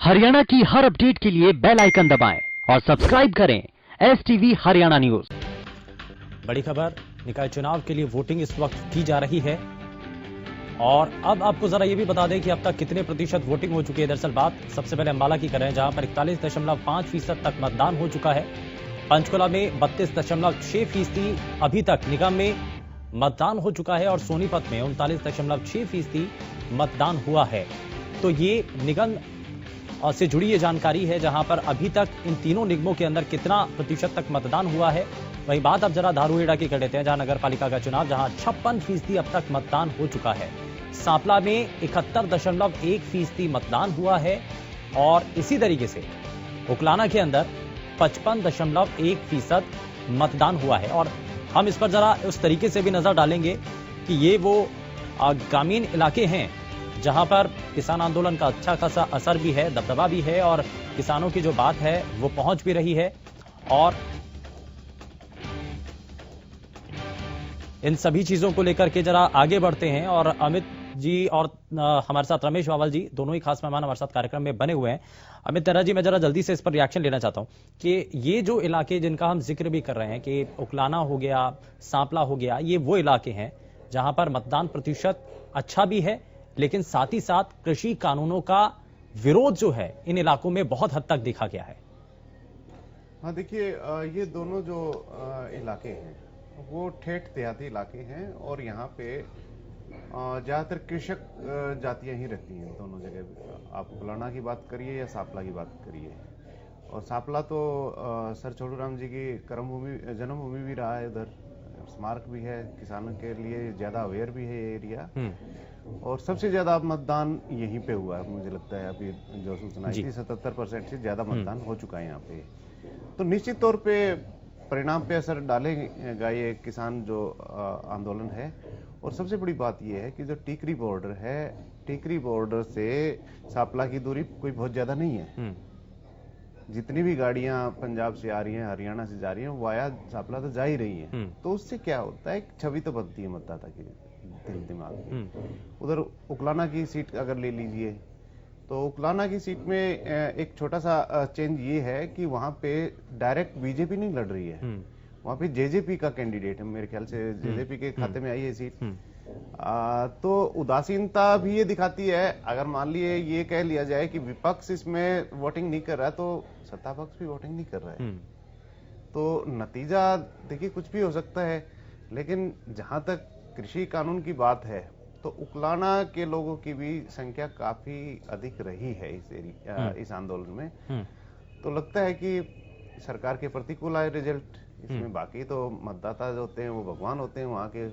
हरियाणा की हर अपडेट के लिए बेल आइकन दबाएं और सब्सक्राइब करें STV हरियाणा न्यूज। बड़ी खबर, निकाय चुनाव के लिए वोटिंग इस वक्त की जा रही है और अब आपको जरा ये भी बता दें कि अब तक कितने प्रतिशत वोटिंग हो चुकी है। दरअसल बात सबसे पहले अंबाला की करें, जहां पर 41.5% तक मतदान हो चुका है। पंचकुला में 32.6% अभी तक निगम में मतदान हो चुका है और सोनीपत में 39.6% मतदान हुआ है। तो ये निगम से जुड़ी ये जानकारी है, जहां पर अभी तक इन तीनों निगमों के अंदर कितना प्रतिशत तक मतदान हुआ है। वही बात अब जरा धारूहेड़ा की कर लेते हैं, जहां नगर पालिका का चुनाव, जहां 56% अब तक मतदान हो चुका है। सांपला में 71.1% मतदान हुआ है और इसी तरीके से उकलाना के अंदर 55.1% मतदान हुआ है। और हम इस पर जरा उस तरीके से भी नजर डालेंगे कि ये वो ग्रामीण इलाके हैं जहां पर किसान आंदोलन का अच्छा खासा असर भी है, दबदबा भी है और किसानों की जो बात है वो पहुंच भी रही है। और इन सभी चीजों को लेकर के जरा आगे बढ़ते हैं और अमित जी और हमारे साथ रमेश बावल जी, दोनों ही खास मेहमान हमारे साथ कार्यक्रम में बने हुए हैं। अमित तेरा जी, मैं जरा जल्दी से इस पर रिएक्शन लेना चाहता हूं कि ये जो इलाके जिनका हम जिक्र भी कर रहे हैं कि उकलाना हो गया, सांपला हो गया, ये वो इलाके हैं जहां पर मतदान प्रतिशत अच्छा भी है, लेकिन साथ ही साथ कृषि कानूनों का विरोध जो है इन इलाकों में बहुत हद तक देखा गया है। हाँ, देखिए, ये दोनों जो इलाके हैं वो ठेठ देहाती इलाके हैं और यहाँ पे ज़्यादातर कृषक जातियाँ ही रहती हैं दोनों जगह। आप उकलाना की बात करिए या सांपला की बात करिए। और सांपला तो सर छोटू राम जी की जन्मभूमि भी रहा है, उधर स्मारक भी है, किसानों के लिए ज़्यादा अवेयर भी है ये एरिया। और सबसे ज्यादा मतदान यहीं पे हुआ है, मुझे लगता है अभी जो सूचना आई थी 77% से ज्यादा मतदान हो चुका है यहाँ पे। तो निश्चित तौर पे परिणाम पे असर डालेगा ये किसान जो आंदोलन है। और सबसे बड़ी बात ये है कि जो टीकरी बॉर्डर है, टीकरी बॉर्डर से सांपला की दूरी कोई बहुत ज्यादा नहीं है। जितनी भी गाड़ियां पंजाब से आ रही हैं, हरियाणा से जा रही हैं, वाया सांपला तो जा ही रही हैं। तो उससे क्या होता है, एक छवि तो बनती है मतदाता की दिल दिमाग में। उधर उकलाना की सीट अगर ले लीजिए तो उकलाना की सीट में एक छोटा सा चेंज ये है कि वहां पे डायरेक्ट बीजेपी नहीं लड़ रही है, वहां पे जेजेपी का कैंडिडेट है। मेरे ख्याल से जेजेपी के खाते में आई है सीट। तो उदासीनता भी ये दिखाती है। अगर मान लिए ये कह लिया जाए कि विपक्ष इसमें वोटिंग नहीं कर रहा है तो सत्ता पक्ष भी वोटिंग नहीं कर रहा है। तो नतीजा देखिए कुछ भी हो सकता है। लेकिन जहां तक कृषि कानून की बात है तो उकलाना के लोगों की भी संख्या काफी अधिक रही है इस आंदोलन में। तो लगता है कि सरकार के प्रतिकूल आए रिजल्ट इसमें। बाकी तो मतदाता जो होते हैं वो भगवान होते हैं, वहाँ के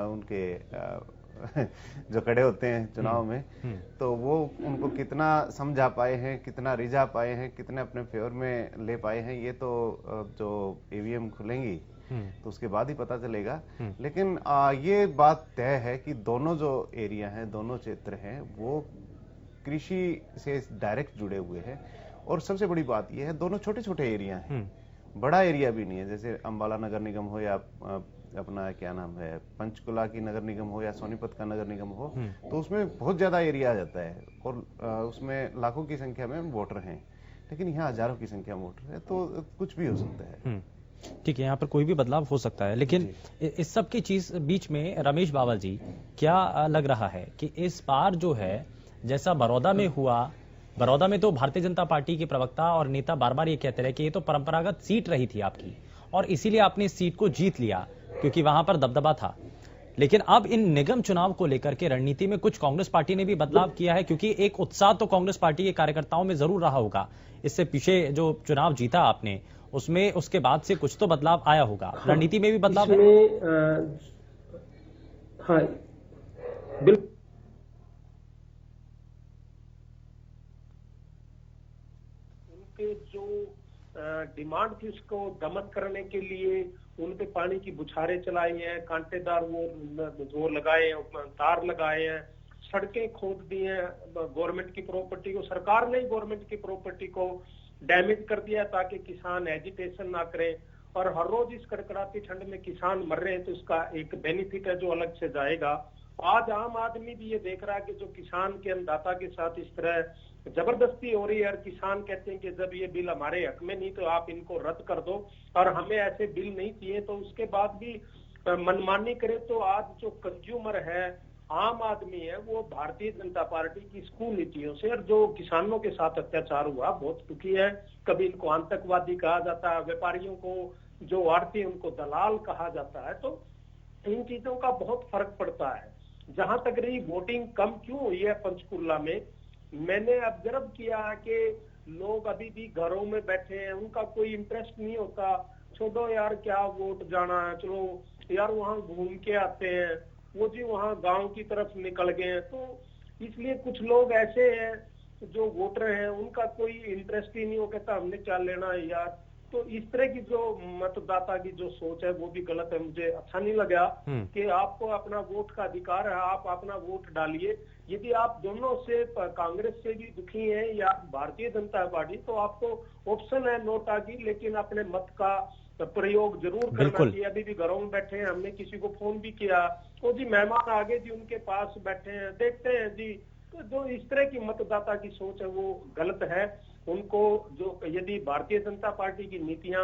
उनके जो खड़े होते हैं चुनाव में, तो वो उनको कितना समझा पाए हैं, कितना रिझा पाए हैं, कितने अपने फेवर में ले पाए हैं, ये तो जो ईवीएम खुलेंगी तो उसके बाद ही पता चलेगा। लेकिन ये बात तय है कि दोनों जो एरिया हैं, दोनों क्षेत्र हैं, वो कृषि से डायरेक्ट जुड़े हुए हैं। और सबसे बड़ी बात ये है, दोनों छोटे छोटे एरिया हैं, बड़ा एरिया भी नहीं है। जैसे अंबाला नगर निगम हो या अपना क्या नाम है पंचकुला की नगर निगम हो या सोनीपत का नगर निगम हो, तो उसमें बहुत ज्यादा एरिया आ जाता है और उसमें लाखों की संख्या में वोटर हैं। लेकिन यहाँ हजारों की संख्या में वोटर है, तो कुछ भी हो सकता है। ठीक है, यहाँ पर कोई भी बदलाव हो सकता है। लेकिन इस सब की चीज बीच में रमेश बावल जी, क्या लग रहा है कि इस बार जो है जैसा बड़ौदा में हुआ, बड़ौदा में तो भारतीय जनता पार्टी के प्रवक्ता और नेता बार बार ये कहते रहे कि ये तो परंपरागत सीट रही थी आपकी और इसीलिए आपने इस सीट को जीत लिया क्योंकि वहां पर दबदबा था। लेकिन अब इन निगम चुनाव को लेकर के रणनीति में कुछ कांग्रेस पार्टी ने भी बदलाव किया है, क्योंकि एक उत्साह तो कांग्रेस पार्टी के कार्यकर्ताओं में जरूर रहा होगा। इससे पीछे जो चुनाव जीता आपने उसमें उसके बाद से कुछ तो बदलाव आया होगा। रणनीति में भी बदलाव है। हाँ, बिल्कुल। उनके जो डिमांड थी उसको दमन करने के लिए उन पे पानी की बुछारें चलाई हैं, कांटेदार वो लगाए हैं, तार लगाए हैं, सड़कें खोद दी हैं, गवर्नमेंट की प्रॉपर्टी को, सरकार ने गवर्नमेंट की प्रॉपर्टी को डैमेज कर दिया ताकि किसान एजिटेशन ना करें। और हर रोज इस कड़कड़ाती ठंड में किसान मर रहे हैं तो उसका एक बेनिफिट है जो अलग से जाएगा। आज आम आदमी भी ये देख रहा है कि जो किसान के अन्नदाता के साथ इस तरह जबरदस्ती हो रही है, और किसान कहते हैं कि जब ये बिल हमारे हक में नहीं तो आप इनको रद्द कर दो, और हमें ऐसे बिल नहीं चाहिए, तो उसके बाद भी मनमानी करे। तो आज जो कंज्यूमर है, आम आदमी है, वो भारतीय जनता पार्टी की स्कूल नीतियों से और जो किसानों के साथ अत्याचार हुआ बहुत दुखी है। कभी इनको आतंकवादी कहा जाता है, व्यापारियों को जो आड़ती उनको दलाल कहा जाता है, तो इन चीजों का बहुत फर्क पड़ता है। जहां तक रही वोटिंग कम क्यों हुई है पंचकुला में, मैंने ऑब्जर्व किया कि लोग अभी भी घरों में बैठे हैं, उनका कोई इंटरेस्ट नहीं होता। छोड़ो यार क्या वोट जाना है, चलो यार वहां घूम के आते हैं, वो जी वहां गांव की तरफ निकल गए हैं। तो इसलिए कुछ लोग ऐसे हैं जो वोटर हैं, उनका कोई इंटरेस्ट ही नहीं, वो कहता हमने क्या लेना है यार। तो इस तरह की जो मतदाता की जो सोच है वो भी गलत है। मुझे अच्छा नहीं लगा कि आपको अपना वोट का अधिकार है, आप अपना वोट डालिए। यदि आप दोनों से, कांग्रेस से भी दुखी हैं या भारतीय जनता पार्टी, तो आपको ऑप्शन है नोटा की, लेकिन अपने मत का प्रयोग जरूर करना चाहिए। अभी भी घरों में बैठे हैं, हमने किसी को फोन भी किया, तो जी मेहमान आगे जी उनके पास बैठे हैं, देखते हैं जी। तो जो इस तरह की मतदाता की सोच है वो गलत है। उनको जो यदि भारतीय जनता पार्टी की नीतियां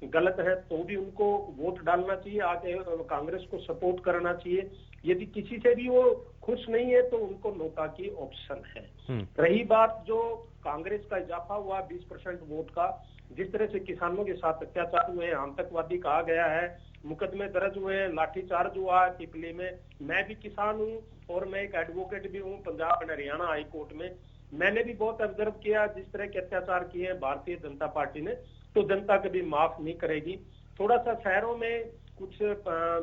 गलत है तो भी उनको वोट डालना चाहिए, आगे कांग्रेस को सपोर्ट करना चाहिए। यदि किसी से भी वो खुश नहीं है तो उनको नोटा की ऑप्शन है। रही बात जो कांग्रेस का इजाफा हुआ 20% वोट का, जिस तरह से किसानों के साथ अत्याचार हुए, आतंकवादी कहा गया है, मुकदमे दर्ज हुए हैं, लाठीचार्ज हुआ है पिपली में। मैं भी किसान हूं और मैं एक एडवोकेट भी हूं Punjab and Haryana high court में। मैंने भी बहुत ऑब्जर्व किया जिस तरह के अत्याचार किए हैं भारतीय जनता पार्टी ने, तो जनता कभी माफ नहीं करेगी। थोड़ा सा शहरों में कुछ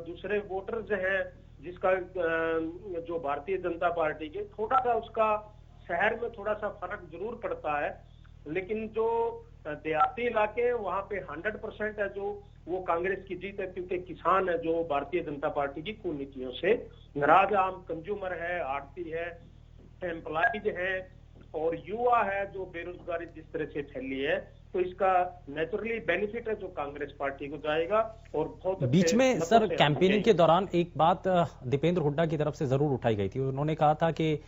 दूसरे वोटर्स हैं जिसका जो भारतीय जनता पार्टी के, थोड़ा सा उसका शहर में थोड़ा सा फर्क जरूर पड़ता है, लेकिन जो देहाती इलाके हैं वहां पे 100% है जो वो कांग्रेस की जीत है, क्योंकि किसान है जो भारतीय जनता पार्टी की कुनीतियों से नाराज, आम कंज्यूमर है, आड़ती है, एम्प्लॉइज है और युवा है जो बेरोजगारी जिस तरह से फैली है, तो इसका नेचुरली बेनिफिट है जो कांग्रेस पार्टी को जाएगा। और बहुत बीच में सर कैंपेनिंग के दौरान एक बात दीपेंद्र हुड्डा की तरफ से जरूर उठाई गई थी। उन्होंने कहा था कि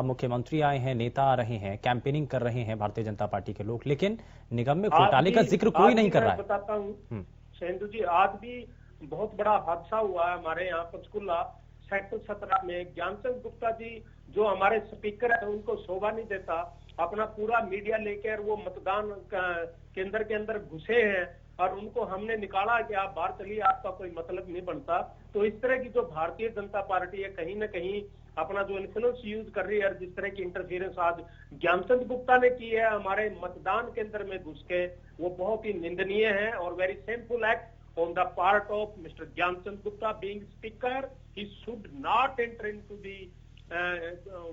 मुख्यमंत्री आए हैं, नेता आ रहे हैं, कैंपेनिंग कर रहे हैं भारतीय जनता पार्टी के लोग, लेकिन निगम में घोटाले का जिक्र कोई नहीं कर रहा है। बताता हूँ शेंदु जी, आज भी बहुत बड़ा हादसा हुआ है हमारे यहाँ पंचकुला सेक्टर 17 में। ज्ञानचंद गुप्ता जी जो हमारे स्पीकर है उनको शोभा नहीं देता, अपना पूरा मीडिया लेकर वो मतदान केंद्र के अंदर घुसे हैं और उनको हमने निकाला कि आप बाहर चलिए, आपका कोई मतलब नहीं बनता। तो इस तरह की जो भारतीय जनता पार्टी है कहीं ना कहीं अपना जो इन्फ्लुएंस यूज कर रही है, और जिस तरह की इंटरफियरेंस आज ज्ञानचंद गुप्ता ने की है हमारे मतदान केंद्र में घुस के, वो बहुत ही निंदनीय है और very shameful act on the part of mister Gyanchand Gupta being speaker. He should not enter into the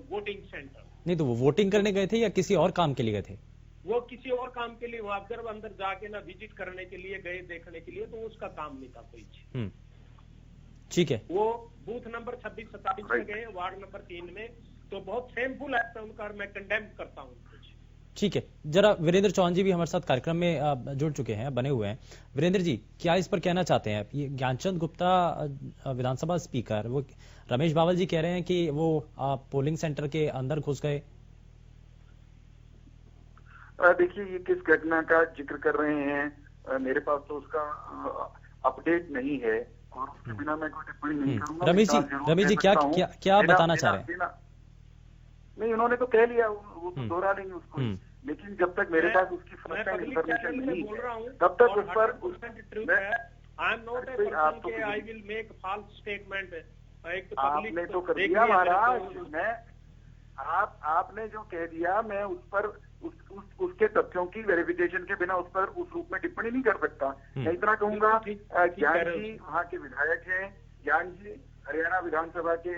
voting centre. नहीं तो वो वोटिंग करने गए थे या किसी और काम के लिए गए थे? वो किसी और काम के लिए, वो ऑब्जर्व अंदर जाके ना विजिट करने के लिए गए, देखने के लिए, तो उसका काम नहीं था कोई। ठीक है। वो बूथ नंबर 26-27 में गए, वार्ड नंबर 3 में, तो बहुत शेमफुल एक्ट है उनका, मैं कंडेम करता हूँ। ठीक है, जरा वीरेंद्र चौहान जी भी हमारे साथ कार्यक्रम में जुड़ चुके हैं, बने हुए हैं। वीरेंद्र जी, क्या इस पर कहना चाहते हैं? ये ज्ञानचंद गुप्ता विधानसभा स्पीकर, वो रमेश बावल जी कह रहे हैं कि वो पोलिंग सेंटर के अंदर घुस गए। देखिए, ये किस घटना का जिक्र कर रहे हैं, मेरे पास तो उसका अपडेट नहीं है और उसके बिना मैं कोई टिप्पणी नहीं करूंगा। रमेश जी क्या बताना चाह रहे हैं? नहीं, उन्होंने तो कह लिया, वो तो दोहरा लेंगे उसको, लेकिन जब तक मेरे पास उसकी फर्स्ट हैंड इंफॉर्मेशन नहीं है तब तक उस पर आपने तो कर दिया महाराज। आपने जो कह दिया, मैं उस पर उसके तथ्यों की वेरिफिकेशन के बिना उस पर उस रूप में टिप्पणी नहीं कर सकता। मैं इतना कहूंगा, ज्ञान जी वहाँ के विधायक हैं, ज्ञान जी हरियाणा विधानसभा के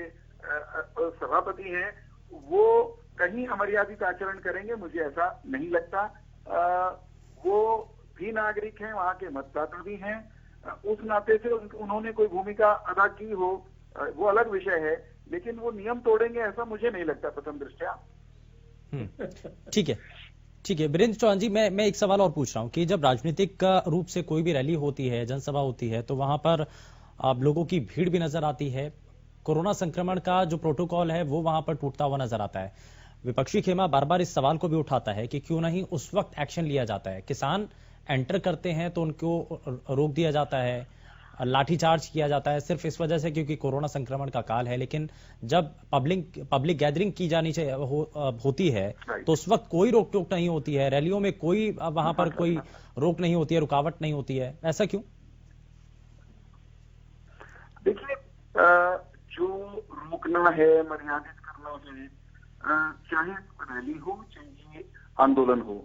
सभापति हैं, वो कहीं अमर्यादित आचरण करेंगे मुझे ऐसा नहीं लगता। वो भी नागरिक हैं, वहाँ के मतदाता भी हैं, उस नाते से उन्होंने कोई भूमिका अदा की हो वो अलग विषय है, लेकिन वो नियम तोड़ेंगे ऐसा मुझे नहीं लगता प्रथम दृष्टया। ठीक है वीरेंद्र चौहान जी, मैं एक सवाल और पूछ रहा हूँ कि जब राजनीतिक रूप से कोई भी रैली होती है, जनसभा होती है, तो वहां पर आप लोगों की भीड़ भी नजर आती है, कोरोना संक्रमण का जो प्रोटोकॉल है वो वहां पर टूटता हुआ नजर आता है। विपक्षी खेमा बार बार इस सवाल को भी उठाता है कि क्यों नहीं उस वक्त एक्शन लिया जाता है। किसान एंटर करते हैं तो उनको रोक दिया जाता है, लाठीचार्ज किया जाता है सिर्फ इस वजह से क्योंकि कोरोना संक्रमण का काल है। लेकिन जब पब्लिक गैदरिंग की जानी चाहिए होती है तो उस वक्त कोई रोक टोक नहीं होती है, रैलियों में कोई वहां पर कोई रोक नहीं होती है, रुकावट नहीं होती है। ऐसा क्यों? देखिए, जो रोकना है, मर्यादित करना है, चाहे रैली हो चाहे आंदोलन हो,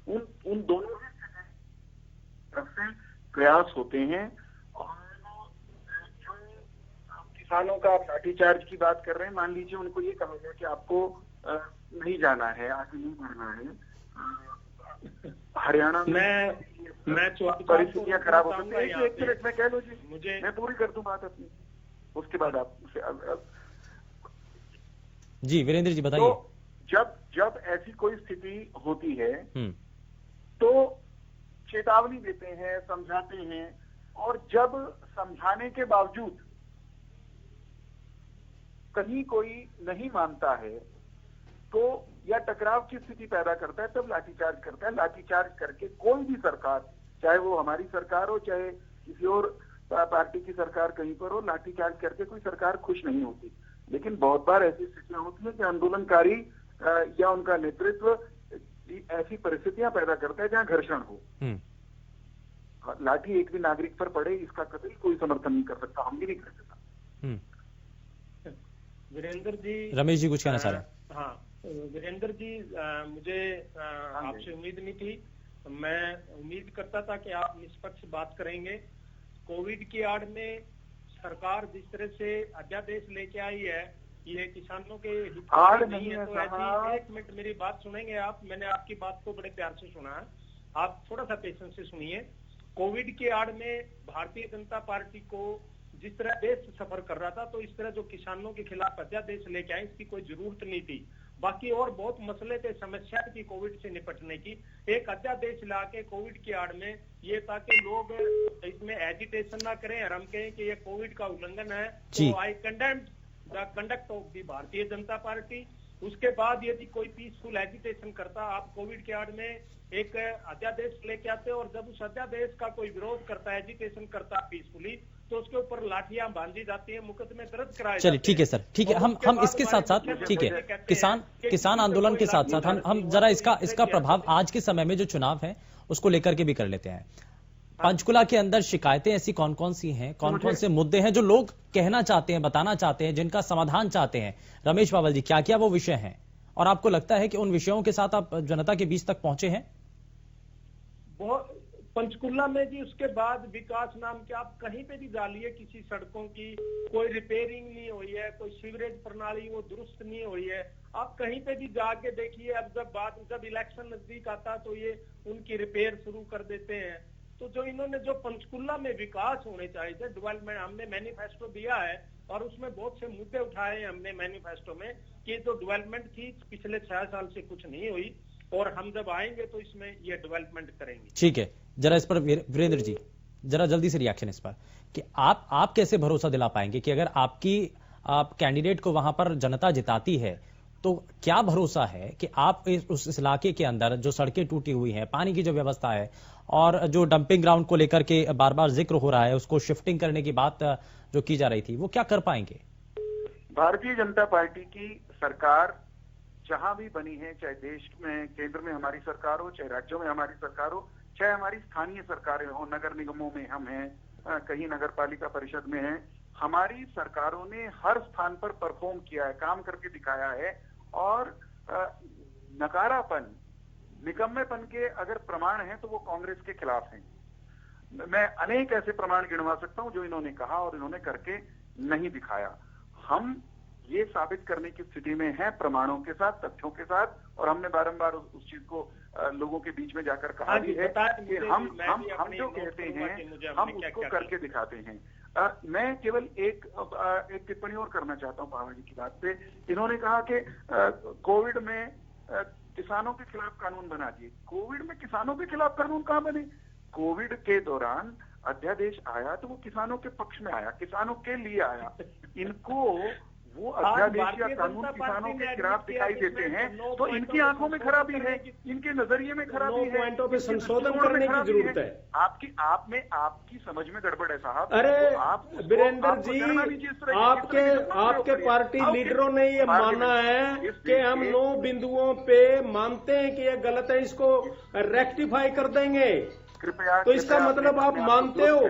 उन दोनों तरफ से प्रयास होते हैं। और जो किसानों का आप लाठीचार्ज की बात कर रहे हैं, मान लीजिए उनको ये कहा गया कि आपको नहीं जाना है, आगे नहीं बढ़ना है। हरियाणा में परिस्थितियां खराब हो सकती है। एक मिनट में कह लो जी, मैं पूरी कर दूं बात अपनी, उसके बाद आप जी वीरेंद्र जी बताइए। तो जब ऐसी कोई स्थिति होती है तो चेतावनी देते हैं, समझाते हैं, और जब समझाने के बावजूद कहीं कोई नहीं मानता है तो या टकराव की स्थिति पैदा करता है, तब लाठीचार्ज करता है। लाठीचार्ज करके कोई भी सरकार, चाहे वो हमारी सरकार हो चाहे किसी और पार्टी की सरकार कहीं पर हो, लाठीचार्ज करके कोई सरकार खुश नहीं होती। लेकिन बहुत बार ऐसी स्थितियां होती है कि आंदोलनकारी या उनका नेतृत्व ऐसी परिस्थितियां पैदा करता है जहां घर्षण हो। लाठी एक भी नागरिक पर पड़े, इसका कतई कोई समर्थन नहीं कर सकता, हम भी नहीं कर सकता। वीरेंद्र जी, रमेश जी कुछ कहना चाह रहे हैं? हाँ वीरेंद्र जी, मुझे आपसे उम्मीद नहीं थी। मैं उम्मीद करता था कि आप निष्पक्ष बात करेंगे। कोविड की आड़ में सरकार जिस तरह से अध्यादेश लेके आई है, ये किसानों के हित में नहीं है, तो ऐसी, एक मिनट मेरी बात सुनेंगे आप? मैंने आपकी बात को बड़े प्यार से सुना है, आप थोड़ा सा पेशेंस से सुनिए। कोविड के आड़ में भारतीय जनता पार्टी को जिस तरह देश सफर कर रहा था, तो इस तरह जो किसानों के खिलाफ अध्यादेश लेके आए, इसकी कोई जरूरत नहीं थी। बाकी और बहुत मसले थे, समस्या थी कोविड से निपटने की। एक अध्यादेश लाके कोविड की आड़ में ये ताकि लोग इसमें एजिटेशन ना करें और हम कहें कि ये कोविड का उल्लंघन है, तो आई condemn the conduct of the Bharatiya Janata party. उसके बाद यदि कोई पीसफुल एजिटेशन करता, आप कोविड के आड़ में एक अध्यादेश लेके आते, और जब उस अध्यादेश का कोई विरोध करता, एजिटेशन करता पीसफुली, तो उसके ऊपर लाठियां बांधी जाती है, मुकदमे दर्ज कराए। चलिए ठीक है सर, ठीक है। हम इसके साथ साथ, ठीक है, किसान आंदोलन के साथ साथ हम जरा इसका प्रभाव आज के समय में जो चुनाव है उसको लेकर के भी कर लेते हैं। पंचकुला के अंदर शिकायतें ऐसी कौन कौन सी हैं, कौन कौन से मुद्दे हैं जो लोग कहना चाहते हैं, बताना चाहते हैं, जिनका समाधान चाहते हैं? रमेश बावल जी, क्या क्या वो विषय हैं, और आपको लगता है कि उन विषयों के साथ आप जनता के बीच तक पहुंचे हैं? पंचकुला में जी, उसके बाद विकास नाम के आप कहीं पे भी डालिए, किसी सड़कों की कोई रिपेयरिंग नहीं हुई है, कोई सीवरेज प्रणाली वो दुरुस्त नहीं हुई है। आप कहीं पे भी जाके देखिए, अब जब इलेक्शन नजदीक आता तो ये उनकी रिपेयर शुरू कर देते हैं। तो जो इन्होंने जो पंचकुला में विकास होने चाहिए थे, डेवलपमेंट, हमने मैनिफेस्टो दिया है और उसमें बहुत से मुद्दे उठाए हैं हमने मैनिफेस्टो में, कि जो डेवलपमेंट थी पिछले 6 साल से कुछ नहीं हुई, और हम जब आएंगे तो इसमें ये डेवलपमेंट करेंगे। ठीक है, जरा इस पर वीरेंद्र जी जरा जल्दी से रिएक्शन इस पर, कि आप कैसे भरोसा दिला पाएंगे कि अगर आप कैंडिडेट को वहां पर जनता जिताती है तो क्या भरोसा है कि आप उस इलाके के अंदर जो सड़कें टूटी हुई हैं, पानी की जो व्यवस्था है, और जो डंपिंग ग्राउंड को लेकर के बार बार जिक्र हो रहा है, उसको शिफ्टिंग करने की बात जो की जा रही थी, वो क्या कर पाएंगे? भारतीय जनता पार्टी की सरकार जहां भी बनी है, चाहे देश में केंद्र में हमारी सरकार हो, चाहे राज्यों में हमारी सरकार हो, चाहे हमारी स्थानीय सरकारें हो, नगर निगमों में हम हैं, कहीं नगर पालिका परिषद में हैं, हमारी सरकारों ने हर स्थान पर परफॉर्म किया है, काम करके दिखाया है। और नकारापन, निकम्मेपन के अगर प्रमाण हैं तो वो कांग्रेस के खिलाफ हैं। मैं अनेक ऐसे प्रमाण गिनवा सकता हूं जो इन्होंने कहा और इन्होंने करके नहीं दिखाया। हम ये साबित करने की स्थिति में हैं प्रमाणों के साथ, तथ्यों के साथ, और हमने बारंबार उस चीज को लोगों के बीच में जाकर कहा भी है कि हम जो कहते हैं हम उसको करके दिखाते हैं। मैं केवल एक टिप्पणी और करना चाहता हूं पावा जी की बात पे। इन्होंने कहा कि कोविड में किसानों के खिलाफ कानून बना दिए। कोविड में किसानों के खिलाफ कानून कहां बने? कोविड के दौरान अध्यादेश आया तो वो किसानों के पक्ष में आया, किसानों के लिए आया। इनको वो अध्यादेश या कानून किसानों के खिलाफ दिखाई देते हैं तो इनकी आंखों में खराबी है, इनके नजरिए में खराबी है, पॉइंटों पे संशोधन करने की जरूरत है। आपकी समझ में गड़बड़ है साहब। अरे वीरेंद्र जी, आपके पार्टी लीडरों ने ये माना है कि हम 9 बिंदुओं पे मानते हैं कि ये गलत है, इसको रेक्टिफाई कर देंगे। कृपया तो इसका मतलब आप मानते हो?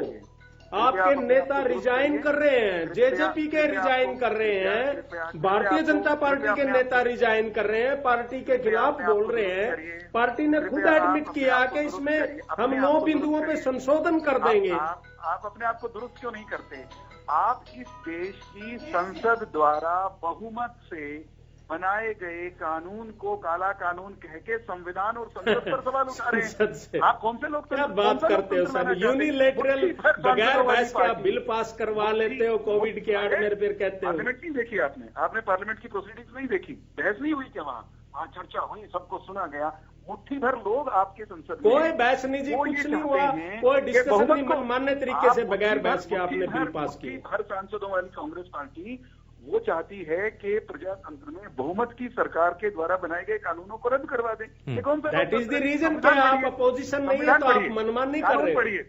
आपके नेता रिजाइन कर रहे हैं, जेजेपी के रिजाइन कर रहे हैं, भारतीय जनता पार्टी के नेता रिजाइन कर रहे हैं, पार्टी के खिलाफ बोल रहे हैं। पार्टी ने खुद एडमिट किया कि इसमें हम 9 बिंदुओं पे संशोधन कर देंगे। आप अपने आप को दुरुस्त क्यों नहीं करते? आप इस देश की संसद द्वारा बहुमत से बनाए गए कानून को काला कानून कह के संविधान और संसद पर सवाल उठा रहे हैं। आप कौन से लोग क्या बात करते हो सर? यूनिलेटरल बगैर बहस के आप बिल पास करवा लेते हो कोविड के आड़ में, फिर कहते हो। पार्लियामेंट नहीं देखी आपने पार्लियामेंट की प्रोसीडिंग्स नहीं देखी? बहस नहीं हुई क्या वहाँ चर्चा हुई, सबको सुना गया, मुट्ठी भर लोग आपके संसद में। कोई बहस नहीं जी, कुछ नहीं हुआ, कोई डिस्कशन नहीं, मनमान्य तरीके से बगैर बहस के आपने बिल पास किया। हर सांसदों वाली कांग्रेस पार्टी वो चाहती है कि प्रजातंत्र में बहुमत की सरकार के द्वारा बनाए गए कानूनों को रद्द करवा दें। ये कौन सा? दैट इज द रीजन कि आप अपोजिशन नहीं है तो आप मनमानी कर रहे हो।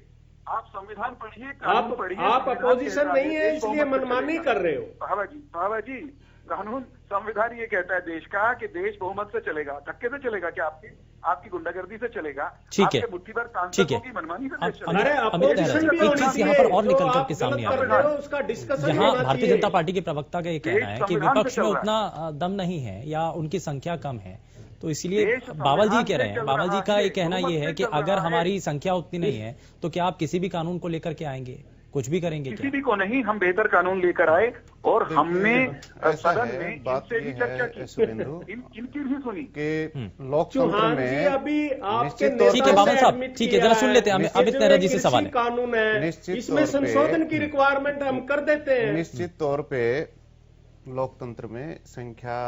आप संविधान पढ़िए, कानून पढ़िए। आप अपोजिशन नहीं है इसलिए मनमानी कर रहे हो। बाबा जी, कानून संविधान ये कहता है देश का कि देश बहुमत से चलेगा। धक्के से चलेगा क्या? आपकी गुंडागर्दी से चलेगा? ठीक है, मुट्ठी भर सांसदों की मनमानी से देश चलेगा? एक चीज यहाँ पर और निकल करके सामने आ रही है। उसका डिस्कशन यहाँ भारतीय जनता पार्टी के प्रवक्ता का ये कहना है कि विपक्ष में उतना दम नहीं है या उनकी संख्या कम है, तो इसलिए बावल जी कह रहे हैं, बावल जी का ये कहना ये है कि अगर हमारी संख्या उतनी नहीं है तो क्या आप किसी भी कानून को लेकर के आएंगे, कुछ भी करेंगे? किसी भी को नहीं, हम बेहतर कानून लेकर आए और हमने सदन में इनसे भी चर्चा की, इनकी भी सुनी कि लोकतंत्र में अभी आपके ठीक है बाबा साहब, ठीक है, जरा सुन लेते हैं। अमित नेहरा जी से सवाल है। कानून है, इसमें संशोधन की रिक्वायरमेंट हम कर देते हैं। निश्चित तौर पे लोकतंत्र में संख्या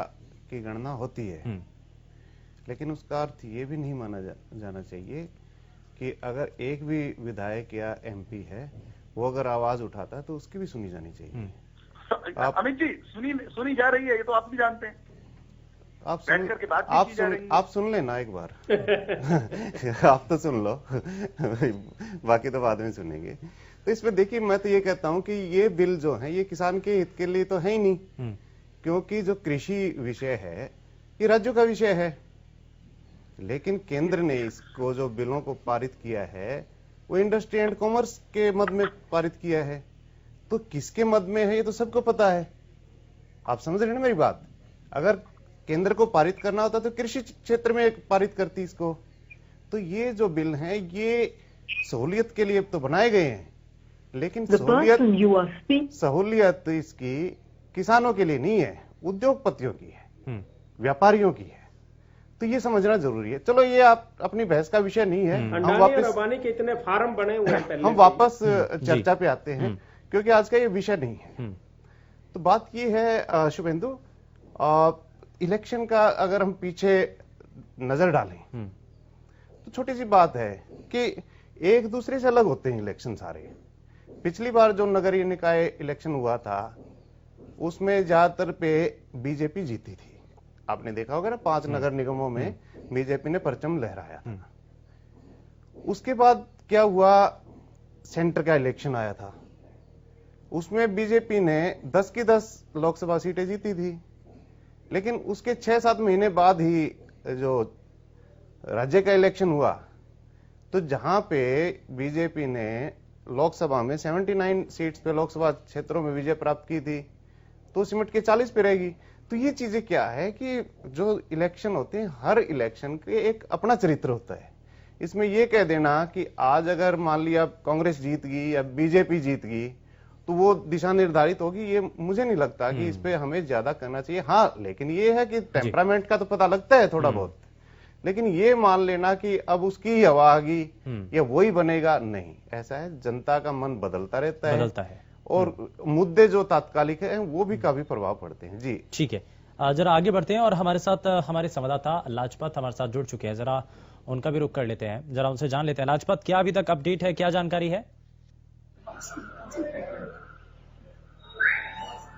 की गणना होती है, लेकिन उसका अर्थ ये भी नहीं माना जाना चाहिए कि अगर एक भी विधायक या एमपी है वो अगर आवाज उठाता है तो उसकी भी सुनी जानी चाहिए। अमित जी, सुनी जा रही है, ये तो आप भी जानते हैं। आप सुन लेना एक बार आप तो सुन लो बाकी तो बाद में सुनेंगे। तो इसमें देखिए, मैं तो ये कहता हूं कि ये बिल जो है ये किसान के हित के लिए तो है ही नहीं, क्योंकि जो कृषि विषय है ये राज्यों का विषय है। लेकिन केंद्र ने इसको जो बिलों को पारित किया है वो इंडस्ट्री एंड कॉमर्स के मद में पारित किया है। तो किसके मद में है ये तो सबको पता है। आप समझ रहे हैं ना मेरी बात? अगर केंद्र को पारित करना होता तो कृषि क्षेत्र में पारित करती इसको। तो ये जो बिल हैं ये सहूलियत के लिए तो बनाए गए हैं, लेकिन सहूलियत इसकी किसानों के लिए नहीं है, उद्योगपतियों की है, व्यापारियों की है। तो ये समझना जरूरी है। चलो ये आप अपनी बहस का विषय नहीं है, हम वापस के इतने फार्म बने हुए हैं, हम वापस चर्चा पे आते हैं क्योंकि आज का ये विषय नहीं है। तो बात ये है शुभेंदु, इलेक्शन का अगर हम पीछे नजर डालें तो छोटी सी बात है कि एक दूसरे से अलग होते हैं इलेक्शन सारे। पिछली बार जो नगरीय निकाय इलेक्शन हुआ था उसमें ज्यादातर पे बीजेपी जीती थी। आपने देखा होगा ना, 5 नगर निगमों में बीजेपी ने परचम लहराया था। उसके बाद क्या हुआ, सेंटर का इलेक्शन आया था, उसमें बीजेपी ने 10 की 10 लोकसभा सीटें जीती थी। लेकिन उसके 6-7 महीने बाद ही जो राज्य का इलेक्शन हुआ तो जहां पे बीजेपी ने लोकसभा में 79 सीट्स पे लोकसभा क्षेत्रों में विजय प्राप्त की थी, तो सिमट के 40 पे रहेगी। तो ये चीजें क्या है कि जो इलेक्शन होते हैं, हर इलेक्शन के एक अपना चरित्र होता है। इसमें ये कह देना कि आज अगर मान लिया कांग्रेस जीत गई या बीजेपी जीत गई तो वो दिशा निर्धारित होगी, ये मुझे नहीं लगता कि इस पे हमें ज्यादा करना चाहिए। हाँ, लेकिन ये है कि टेम्परामेंट का तो पता लगता है थोड़ा बहुत, लेकिन ये मान लेना कि अब उसकी ही हवा आ गई या वही बनेगा, नहीं, ऐसा है। जनता का मन बदलता रहता है और मुद्दे जो तात्कालिक है वो भी काफी प्रभाव पड़ते हैं। जी ठीक है, जरा आगे बढ़ते हैं और हमारे साथ हमारे संवाददाता लाजपत हमारे साथ जुड़ चुके हैं, जरा उनका भी रुख कर लेते हैं, जरा उनसे जान लेते हैं। लाजपत, क्या अभी तक अपडेट है, क्या जानकारी है?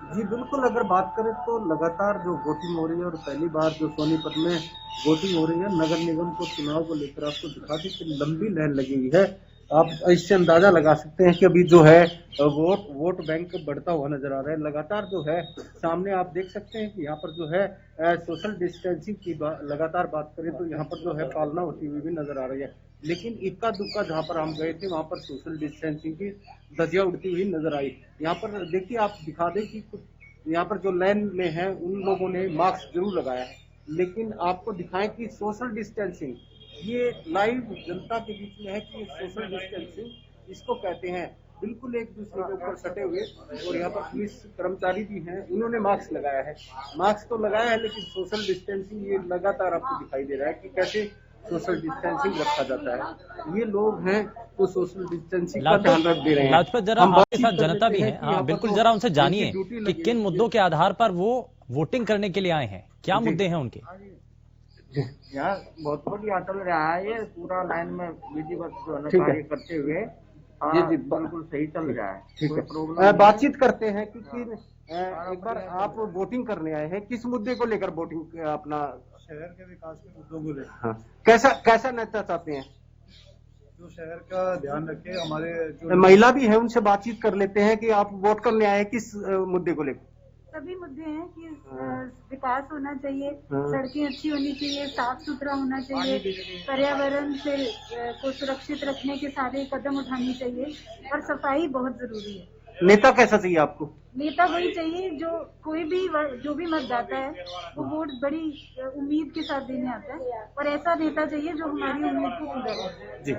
जी बिल्कुल, अगर बात करें तो लगातार जो वोटिंग हो रही है और पहली बार जो सोनीपत में वोटिंग हो रही है, नगर निगम को चुनाव को लेकर आपको दिखा दी कि लंबी लाइन लगी हुई है। आप इससे अंदाजा लगा सकते हैं कि अभी जो है वोट बैंक बढ़ता हुआ नजर आ रहा है। लगातार जो है सामने आप देख सकते हैं कि यहाँ पर जो है सोशल डिस्टेंसिंग की लगातार बात करें तो यहाँ पर जो है पालना होती हुई भी नजर आ रही है, लेकिन इक्का दुक्का जहाँ पर हम गए थे वहाँ पर सोशल डिस्टेंसिंग की धज्जियां उड़ती हुई नजर आई। यहाँ पर देखिए, आप दिखा दें कि कुछ यहाँ पर जो लाइन में है उन लोगों ने मास्क जरूर लगाया है, लेकिन आपको दिखाएं कि सोशल डिस्टेंसिंग ये लाइव जनता के बीच में है कि सोशल डिस्टेंसिंग इसको कहते हैं। बिल्कुल एक दूसरे के ऊपर सटे हुए, और यहाँ पर पुलिस कर्मचारी भी हैं, उन्होंने मास्क लगाया है। मास्क तो लगाया है लेकिन सोशल डिस्टेंसिंग ये लगातार आपको दिखाई दे रहा है कि कैसे सोशल डिस्टेंसिंग रखा जाता है। ये लोग हैं तो सोशल डिस्टेंसिंग का ध्यान रख दे रहे हैं। लाजपत, जरा आपके साथ जनता भी है, हाँ बिल्कुल, जरा उनसे जानिए कि किन मुद्दों के आधार पर वो वोटिंग करने के लिए आए हैं, क्या मुद्दे हैं उनके। यार बहुत बढ़िया चल रहा है, ये पूरा लाइन में विधिवत जो है कार्य करते हुए जी बिल्कुल सही चल रहा है। ठीक है, बातचीत करते हैं कि एक बार आप वोटिंग करने आए हैं, किस मुद्दे को लेकर वोटिंग अपना शहर के विकास के मुद्दों को लेकर। हाँ। कैसा नेता चाहते हैं जो शहर का ध्यान रखे। हमारे जो महिला भी है उनसे बातचीत कर लेते हैं कि आप वोट करने आए किस मुद्दे को लेकर। सभी मुद्दे हैं कि विकास होना चाहिए, सड़कें अच्छी होनी चाहिए, साफ सुथरा होना चाहिए, पर्यावरण से को सुरक्षित रखने के सारे कदम उठाने चाहिए, और सफाई बहुत जरूरी है। नेता कैसा चाहिए आपको? नेता वही चाहिए जो कोई भी जो भी मतदाता है वो वोट बड़ी उम्मीद के साथ देने आता है, और ऐसा नेता चाहिए जो हमारी उम्मीद को पूरा करे। जी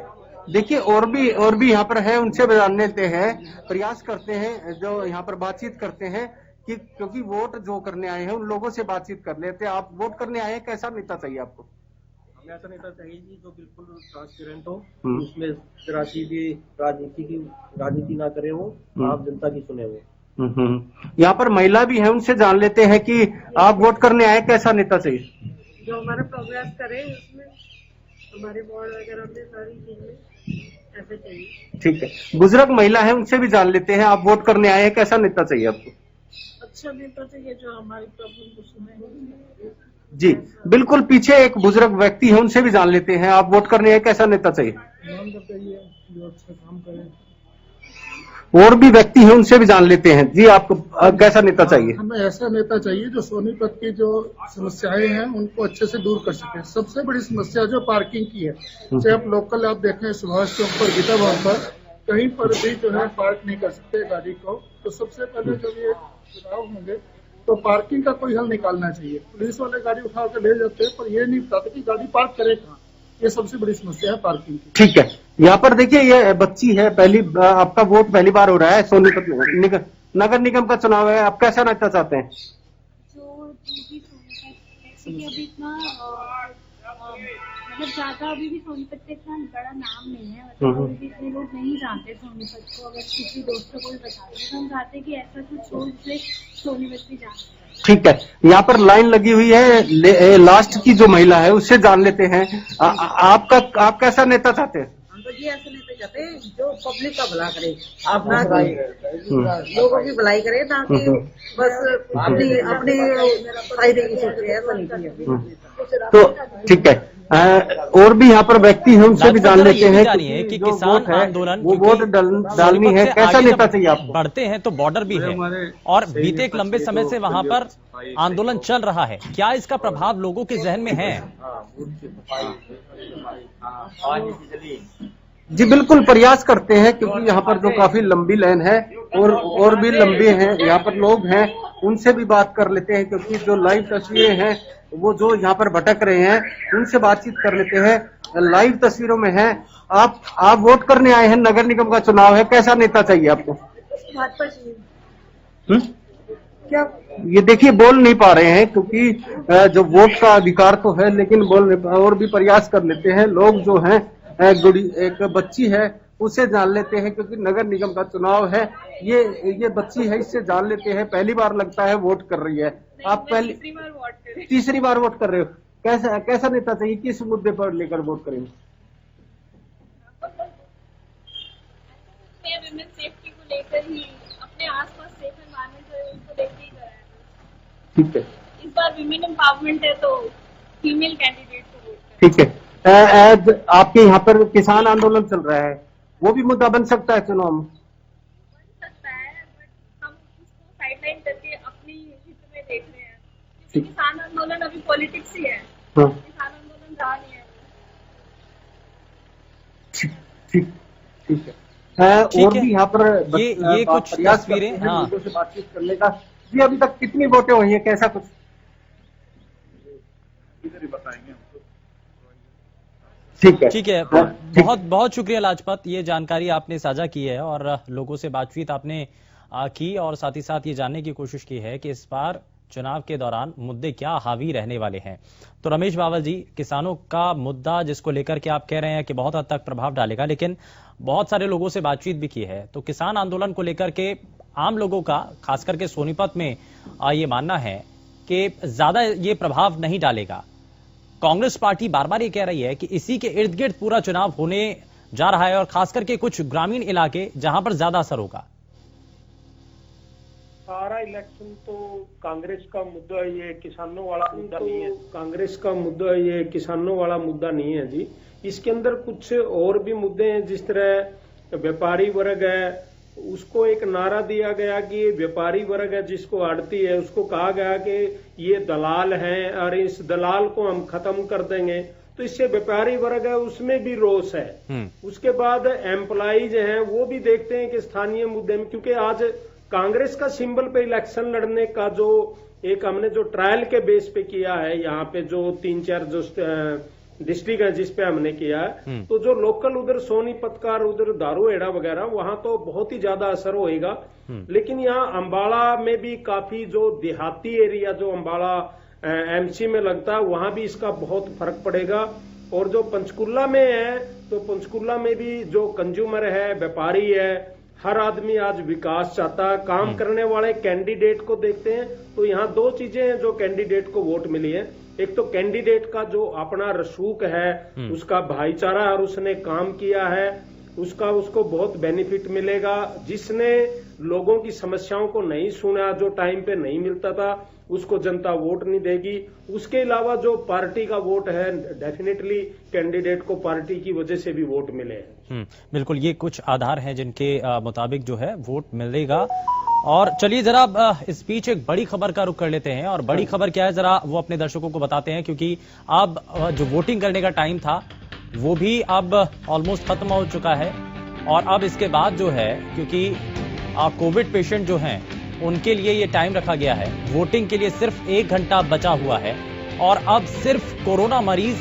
देखिए, और भी यहाँ पर है, उनसे जान लेते हैं, प्रयास करते हैं, जो यहाँ पर बातचीत करते हैं कि क्योंकि वोट जो करने आए हैं उन लोगों से बातचीत कर लेते हैं। आप वोट करने आए हैं, कैसा नेता चाहिए आपको? हमें ऐसा नेता चाहिए जी जो बिल्कुल ट्रांसपेरेंट हो, उसमें जरा सी भी राजनीति ना करे, वो आप जनता की सुने वो। यहाँ पर महिला भी है, उनसे जान लेते हैं कि आप वोट करने आए, कैसा नेता चाहिए? जो हमारा प्रोग्रेस करे, उसमें हमारे वार्ड वगैरह में सारी चीजें ऐसे चाहिए। ठीक है, बुजुर्ग महिला है, उनसे भी जान लेते हैं, आप वोट करने आए हैं, कैसा नेता चाहिए आपको? अच्छा नेता चाहिए जो हमारी प्रॉब्लम को सुने। जी बिल्कुल, पीछे एक बुजुर्ग व्यक्ति है, उनसे भी जान लेते हैं, आप वोट करने आए, कैसा नेता चाहिए? जो अच्छा काम करे। और भी व्यक्ति हैं, उनसे भी जान लेते हैं। जी आपको कैसा नेता चाहिए? हमें ऐसा नेता चाहिए जो सोनीपत की जो समस्याएं हैं उनको अच्छे से दूर कर सके। सबसे बड़ी समस्या जो पार्किंग की है, चाहे आप लोकल आप देखें सुभाष चौक पर, गीता भवन पर, कहीं पर भी जो है पार्क नहीं कर सकते गाड़ी को। तो सबसे पहले जब ये चुनाव होंगे तो पार्किंग का कोई हल निकालना चाहिए। पुलिस वाले गाड़ी उठा कर ले जाते हैं पर ये नहीं बताते कि गाड़ी पार्क करे कहाँ। ये सबसे बड़ी समस्या है पार्किंग की। ठीक है, यहाँ पर देखिए ये बच्ची है, आपका वोट पहली बार हो रहा है सोनीपत नगर निगम का चुनाव है, आप कैसा नेता चाहते हैं? अभी इतना मतलब ज्यादा अभी भी सोनीपत का इतना बड़ा नाम नहीं है, मतलब अभी भी इतने लोग नहीं जानते सोनीपत को। अगर किसी दोस्त को कोई बताते हैं तो हम चाहते हैं कि ऐसा कुछ हो जिससे सोनीपत भी जाने। ठीक है, यहाँ पर लाइन लगी हुई है, लास्ट की जो महिला है उससे जान लेते हैं। आप कैसा नेता चाहते हैं? हम तो जी ऐसा नेता चाहते हैं जो पब्लिक का भला करे, अपना लोगों की भलाई करे, ताकि बस अपने फायदे की सोच रहे हैं। तो ठीक है, और भी यहाँ पर व्यक्ति हैं, उनसे भी जान लेते हैं कि किसान आंदोलन वो वोट डालनी है, कैसा नेता चाहिए आपको? बढ़ते हैं तो बॉर्डर भी है, और बीते एक लंबे समय से वहाँ पर आंदोलन चल रहा है, क्या इसका प्रभाव लोगों के जहन में है? जी बिल्कुल, प्रयास करते हैं, क्योंकि यहाँ पर जो काफी लंबी लाइन है और भी लंबे हैं, यहाँ पर लोग हैं, उनसे भी बात कर लेते हैं, क्योंकि जो लाइव तस्वीरें हैं वो जो यहाँ पर भटक रहे हैं उनसे बातचीत कर लेते हैं। लाइव तस्वीरों में है, आप वोट करने आए हैं, नगर निगम का चुनाव है, कैसा नेता चाहिए आपको? क्या ये देखिए बोल नहीं पा रहे हैं, क्योंकि जो वोट का अधिकार तो है लेकिन बोल नहीं, और भी प्रयास कर लेते हैं लोग जो हैं। एक बच्ची है, उससे जान लेते हैं, क्योंकि नगर निगम का चुनाव है। ये बच्ची है, इससे जान लेते हैं, पहली बार लगता है वोट कर रही है। आप तीसरी बार वोट कर रहे हो, कैसा नेता चाहिए, किस मुद्दे पर लेकर वोट करेंगे? सेफ्टी वैसे ही अपने आसपास सेफ एनवायरनमेंट है उसको देख के ही कराया। ठीक है, इस बार विमेन एम्पावरमेंट है तो फीमेल कैंडिडेट को वोट करें। ठीक है। आपके यहाँ पर किसान आंदोलन चल रहा है, वो भी मुद्दा बन सकता है चुनाव में? बन सकता है, बट हम उसको साइडलाइन करके अपनी हित में देख रहे हैं, क्योंकि किसान आंदोलन अभी पॉलिटिक्स ही है। हाँ। किसान आंदोलन रहा नहीं है। ठीक है। और भी यहाँ पर ये कुछ तस्वीरें, हाँ, लोगों से बातचीत करने का। जी, अभी तक कितनी वोटें हुई है, कैसा कुछ इधर ही बताएंगे हमको। ठीक है। बहुत बहुत शुक्रिया लाजपत, ये जानकारी आपने साझा की है और लोगों से बातचीत आपने की और साथ ही साथ ये जानने की कोशिश की है कि इस बार चुनाव के दौरान मुद्दे क्या हावी रहने वाले हैं। तो रमेश बाबा जी, किसानों का मुद्दा जिसको लेकर के आप कह रहे हैं कि बहुत हद तक प्रभाव डालेगा, लेकिन बहुत सारे लोगों से बातचीत भी की है, तो किसान आंदोलन को लेकर के आम लोगों का खास करके सोनीपत में ये मानना है कि ज्यादा ये प्रभाव नहीं डालेगा। कांग्रेस पार्टी बार बार ये कह रही है कि इसी के इर्द गिर्द पूरा चुनाव होने जा रहा है और खास करके कुछ ग्रामीण इलाके जहां पर ज्यादा असर होगा। सारा इलेक्शन तो कांग्रेस का मुद्दा, ये किसानों वाला मुद्दा नहीं है। कांग्रेस का मुद्दा ये किसानों वाला मुद्दा नहीं है जी। इसके अंदर कुछ और भी मुद्दे हैं, जिस तरह व्यापारी वर्ग है, उसको एक नारा दिया गया कि ये व्यापारी वर्ग है, जिसको आड़ती है, उसको कहा गया कि ये दलाल हैं और इस दलाल को हम खत्म कर देंगे। तो इससे व्यापारी वर्ग है उसमें भी रोष है। उसके बाद एम्प्लॉइज हैं, वो भी देखते हैं कि स्थानीय मुद्दे में, क्योंकि आज कांग्रेस का सिंबल पे इलेक्शन लड़ने का जो एक हमने जो ट्रायल के बेस पे किया है, यहाँ पे जो 3-4 जो डिस्ट्रिक्ट है जिस पे हमने किया है, तो जो लोकल उधर सोनीपत का, उधर दारूहेड़ा वगैरह, वहां तो बहुत ही ज्यादा असर होएगा। लेकिन यहाँ अंबाला में भी काफी जो देहाती एरिया जो अंबाला एमसी में लगता है, वहां भी इसका बहुत फर्क पड़ेगा। और जो पंचकुला में है, तो पंचकुला में भी जो कंज्यूमर है, व्यापारी है, हर आदमी आज विकास चाहता है, काम करने वाले कैंडिडेट को देखते हैं। तो यहाँ दो चीजें हैं जो कैंडिडेट को वोट मिली है। एक तो कैंडिडेट का जो अपना रसूख है, उसका भाईचारा और उसने काम किया है, उसको बहुत बेनिफिट मिलेगा। जिसने लोगों की समस्याओं को नहीं सुना, जो टाइम पे नहीं मिलता था, उसको जनता वोट नहीं देगी। उसके अलावा जो पार्टी का वोट है, डेफिनेटली कैंडिडेट को पार्टी की वजह से भी वोट मिले हैं। बिल्कुल, ये कुछ आधार हैं जिनके मुताबिक जो है वोट मिलेगा। और चलिए जरा इस बीच एक बड़ी खबर का रुख कर लेते हैं, और बड़ी खबर क्या है जरा वो अपने दर्शकों को बताते हैं, क्योंकि अब जो वोटिंग करने का टाइम था वो भी अब ऑलमोस्ट खत्म हो चुका है। और अब इसके बाद जो है, क्योंकि कोविड पेशेंट जो हैं उनके लिए ये टाइम रखा गया है, वोटिंग के लिए सिर्फ 1 घंटा बचा हुआ है। और अब सिर्फ कोरोना मरीज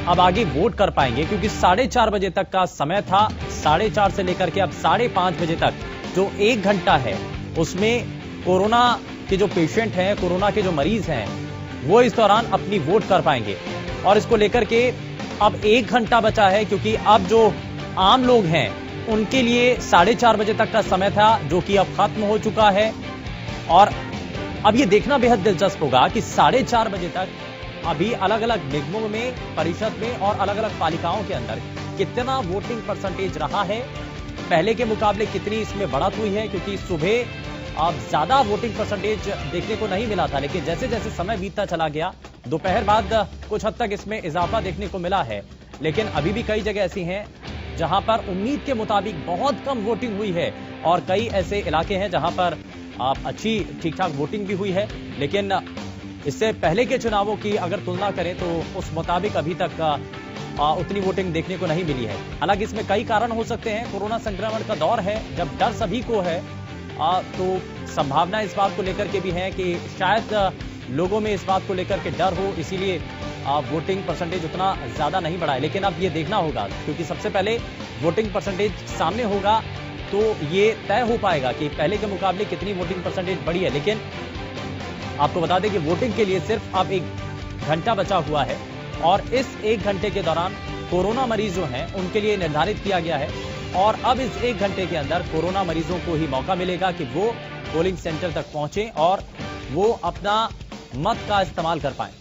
अब आगे वोट कर पाएंगे, क्योंकि 4:30 बजे तक का समय था। 4:30 से लेकर के अब 5:30 बजे तक जो 1 घंटा है, उसमें कोरोना के जो पेशेंट हैं, कोरोना के जो मरीज हैं, वो इस दौरान अपनी वोट कर पाएंगे। और इसको लेकर के अब 1 घंटा बचा है, क्योंकि अब जो आम लोग हैं उनके लिए 4:30 बजे तक का समय था, जो कि अब खत्म हो चुका है। और अब ये देखना बेहद दिलचस्प होगा कि 4:30 बजे तक अभी अलग अलग निगमों में, परिषद में और अलग अलग पालिकाओं के अंदर कितना वोटिंग परसेंटेज रहा है, पहले के मुकाबले कितनी इसमें बढ़त हुई है। क्योंकि सुबह अब ज्यादा वोटिंग परसेंटेज देखने को नहीं मिला था, लेकिन जैसे जैसे समय बीतता चला गया, दोपहर बाद कुछ हद तक इसमें इजाफा देखने को मिला है। लेकिन अभी भी कई जगह ऐसी हैं जहां पर उम्मीद के मुताबिक बहुत कम वोटिंग हुई है, और कई ऐसे इलाके हैं जहां पर अच्छी ठीक ठाक वोटिंग भी हुई है। लेकिन इससे पहले के चुनावों की अगर तुलना करें तो उस मुताबिक अभी तक उतनी वोटिंग देखने को नहीं मिली है। हालांकि इसमें कई कारण हो सकते हैं। कोरोना संक्रमण का दौर है, जब डर सभी को है, तो संभावना इस बात को लेकर के भी है कि शायद लोगों में इस बात को लेकर के डर हो, इसीलिए वोटिंग परसेंटेज उतना ज्यादा नहीं बढ़ा है। लेकिन अब ये देखना होगा, क्योंकि सबसे पहले वोटिंग परसेंटेज सामने होगा तो ये तय हो पाएगा कि पहले के मुकाबले कितनी वोटिंग परसेंटेज बढ़ी है। लेकिन आपको बता दें कि वोटिंग के लिए सिर्फ अब 1 घंटा बचा हुआ है, और इस 1 घंटे के दौरान कोरोना मरीज जो हैं उनके लिए निर्धारित किया गया है। और अब इस 1 घंटे के अंदर कोरोना मरीजों को ही मौका मिलेगा कि वो पोलिंग सेंटर तक पहुंचे और वो अपना मत का इस्तेमाल कर पाए।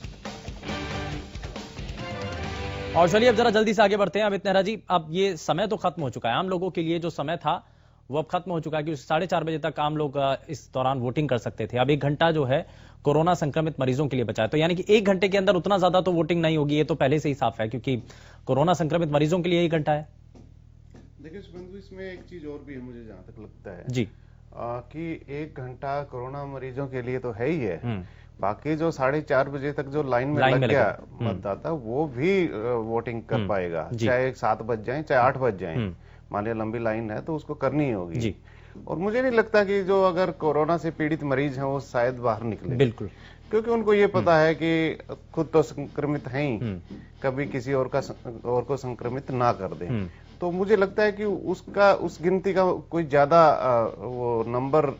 और चलिए अब जरा जल्दी से आगे बढ़ते हैं। अमित नेहरा जी, अब ये समय तो खत्म हो चुका है, आम लोगों के लिए जो समय था वो अब खत्म हो चुका है कि 4:30 बजे तक आम लोग इस दौरान वोटिंग कर सकते थे। अब 1 घंटा जो है कोरोना संक्रमित मरीजों के लिए बचा है, तो यानी कि 1 घंटे के अंदर उतना ज्यादा तो वोटिंग नहीं होगी, ये तो पहले से ही साफ है, क्योंकि कोरोना संक्रमित मरीजों के लिए 1 घंटा है। देखिए शुभेंदु, इसमें एक चीज और भी है मुझे जहां तक लगता है जी, कि 1 घंटा कोरोना मरीजों के लिए तो है ही है, बाकी जो 4:30 बजे तक जो लाइन में लग गया मतदाता, वो भी वोटिंग कर पाएगा, चाहे 7 बज जाए चाहे 8 बज जाए। मान लिया लंबी लाइन है तो उसको करनी होगी जी। और मुझे नहीं लगता कि जो अगर कोरोना से पीड़ित मरीज हैं वो शायद बाहर निकले, बिल्कुल, क्योंकि उनको ये पता है कि खुद तो संक्रमित हैं ही, कभी किसी और को संक्रमित ना कर दे। तो मुझे लगता है कि उस गिनती का कोई ज्यादा वो नंबर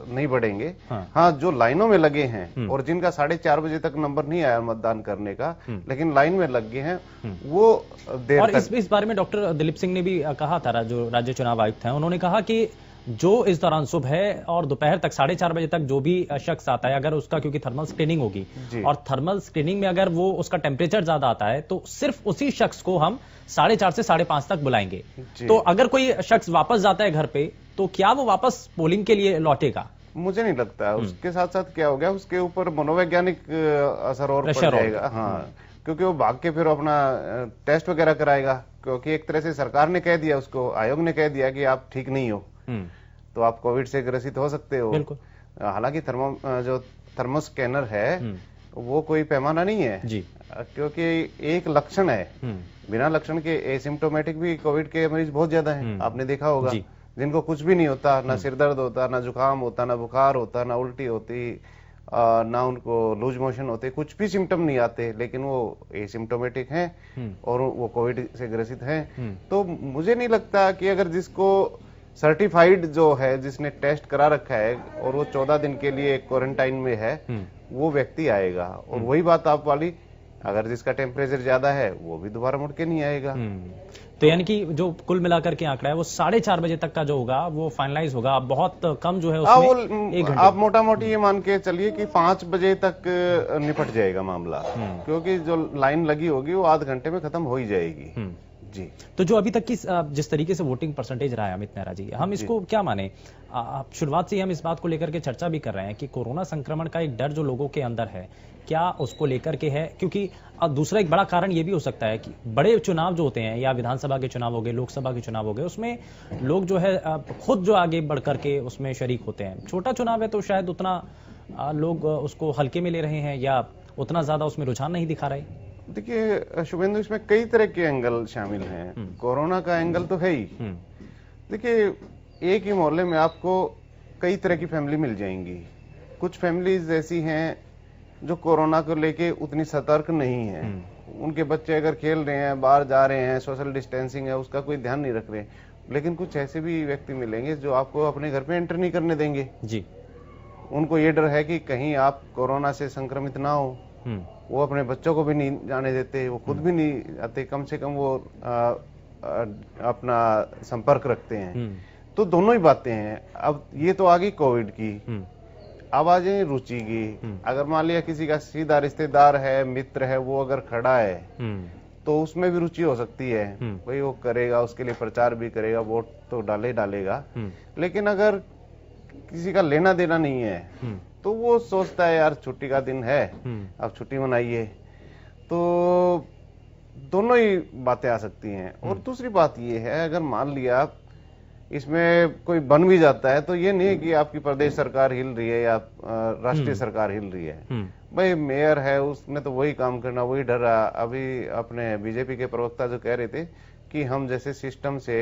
नहीं बढ़ेंगे। हाँ, जो लाइनों में लगे हैं और जिनका 4:30 बजे तक नंबर नहीं आया मतदान करने का, लेकिन लाइन में लग गए हैं, वो देर और तक। इस बारे में डॉक्टर दिलीप सिंह ने भी कहा था, जो राज्य चुनाव आयुक्त हैं, उन्होंने कहा कि जो इस दौरान सुबह और दोपहर तक 4:30 बजे तक जो भी शख्स आता है, अगर उसका, क्योंकि थर्मल स्क्रीनिंग होगी और थर्मल स्क्रीनिंग में अगर वो उसका टेम्परेचर ज्यादा आता है तो सिर्फ उसी शख्स को हम 4:30 से 5:30 तक बुलाएंगे। तो अगर कोई शख्स वापस जाता है घर पे, तो क्या वो वापस पोलिंग के लिए लौटेगा? मुझे नहीं लगता। उसके साथ साथ क्या हो गया, उसके ऊपर मनोवैज्ञानिक असर और पड़ जाएगा। हाँ, क्योंकि वो भाग के फिर अपना टेस्ट वगैरह कराएगा, क्योंकि एक तरह से सरकार ने कह दिया, उसको आयोग ने कह दिया कि आप ठीक नहीं हो, तो आप कोविड से ग्रसित हो सकते हो। हालांकि जो थर्मो स्कैनर है वो कोई पैमाना नहीं है जी, क्योंकि एक लक्षण है, बिना लक्षण के एसिम्प्टोमेटिक भी कोविड के मरीज बहुत ज्यादा हैं, आपने देखा होगा, जिनको कुछ भी नहीं होता, ना सिर दर्द होता, ना जुकाम होता, ना बुखार होता, ना उल्टी होती, ना उनको लूज मोशन होते, कुछ भी सिम्टम नहीं आते, लेकिन वो एसिम्प्टोमेटिक हैं और वो कोविड से ग्रसित हैं। तो मुझे नहीं लगता कि अगर जिसको सर्टिफाइड जो है, जिसने टेस्ट करा रखा है और वो 14 दिन के लिए क्वारंटाइन में है, वो व्यक्ति आएगा। और वही बात आप वाली, अगर जिसका टेम्परेचर ज्यादा है वो भी दोबारा मुड़ के नहीं आएगा। तो यानी कि जो कुल मिलाकर के आंकड़ा है वो 4:30 बजे तक का जो होगा वो फाइनलाइज होगा। बहुत कम जो है उसमें आप मोटा मोटी ये मान के चलिए कि 5 बजे तक निपट जाएगा मामला, क्योंकि जो लाइन लगी होगी वो आध घंटे में खत्म हो ही जाएगी जी। तो जो अभी तक की जिस तरीके से वोटिंग परसेंटेज रहा है अमित नेहरा जी, हम इसको क्या माने? शुरुआत से ही हम इस बात को लेकर के चर्चा भी कर रहे हैं कि कोरोना संक्रमण का एक डर जो लोगों के अंदर है, क्या उसको लेकर के है? क्योंकि दूसरा एक बड़ा कारण ये भी हो सकता है कि बड़े चुनाव जो होते हैं, या विधानसभा के चुनाव हो गए, लोकसभा के चुनाव हो गए, उसमें लोग जो है खुद जो आगे बढ़ करके उसमें शरीक होते हैं। छोटा चुनाव है तो शायद उतना लोग उसको हल्के में ले रहे हैं या उतना ज्यादा उसमें रुझान नहीं दिखा रहे। देखिए शुभेंदु, इसमें कई तरह के एंगल शामिल हैं। कोरोना का एंगल तो है ही। देखिए, एक ही मोहल्ले में आपको कई तरह की फैमिली मिल जाएंगी। कुछ फैमिलीज ऐसी हैं जो कोरोना को लेके उतनी सतर्क नहीं है, उनके बच्चे अगर खेल रहे हैं, बाहर जा रहे हैं, सोशल डिस्टेंसिंग है, उसका कोई ध्यान नहीं रख रहे। लेकिन कुछ ऐसे भी व्यक्ति मिलेंगे जो आपको अपने घर पे एंटर नहीं करने देंगे जी। उनको ये डर है कि कहीं आप कोरोना से संक्रमित ना हो, वो अपने बच्चों को भी नहीं जाने देते, वो खुद भी नहीं आते, कम से कम वो अपना संपर्क रखते हैं। तो दोनों ही बातें हैं। अब ये तो आ गई कोविड की, अब आ जाए रुचि की। अगर मान लिया किसी का सीधा रिश्तेदार है, मित्र है, वो अगर खड़ा है तो उसमें भी रुचि हो सकती है, भाई वो करेगा, उसके लिए प्रचार भी करेगा, वोट तो डालेगा। लेकिन अगर किसी का लेना देना नहीं है तो वो सोचता है यार छुट्टी का दिन है, अब छुट्टी मनाइए। तो दोनों ही बातें आ सकती हैं। और दूसरी बात ये है, अगर मान लिया इसमें कोई बन भी जाता है तो ये नहीं है कि आपकी प्रदेश सरकार हिल रही है या राष्ट्रीय सरकार हिल रही है। भाई मेयर है, उसने तो वही काम करना, वही डर रहा। अभी अपने बीजेपी के प्रवक्ता जो कह रहे थे कि हम जैसे सिस्टम से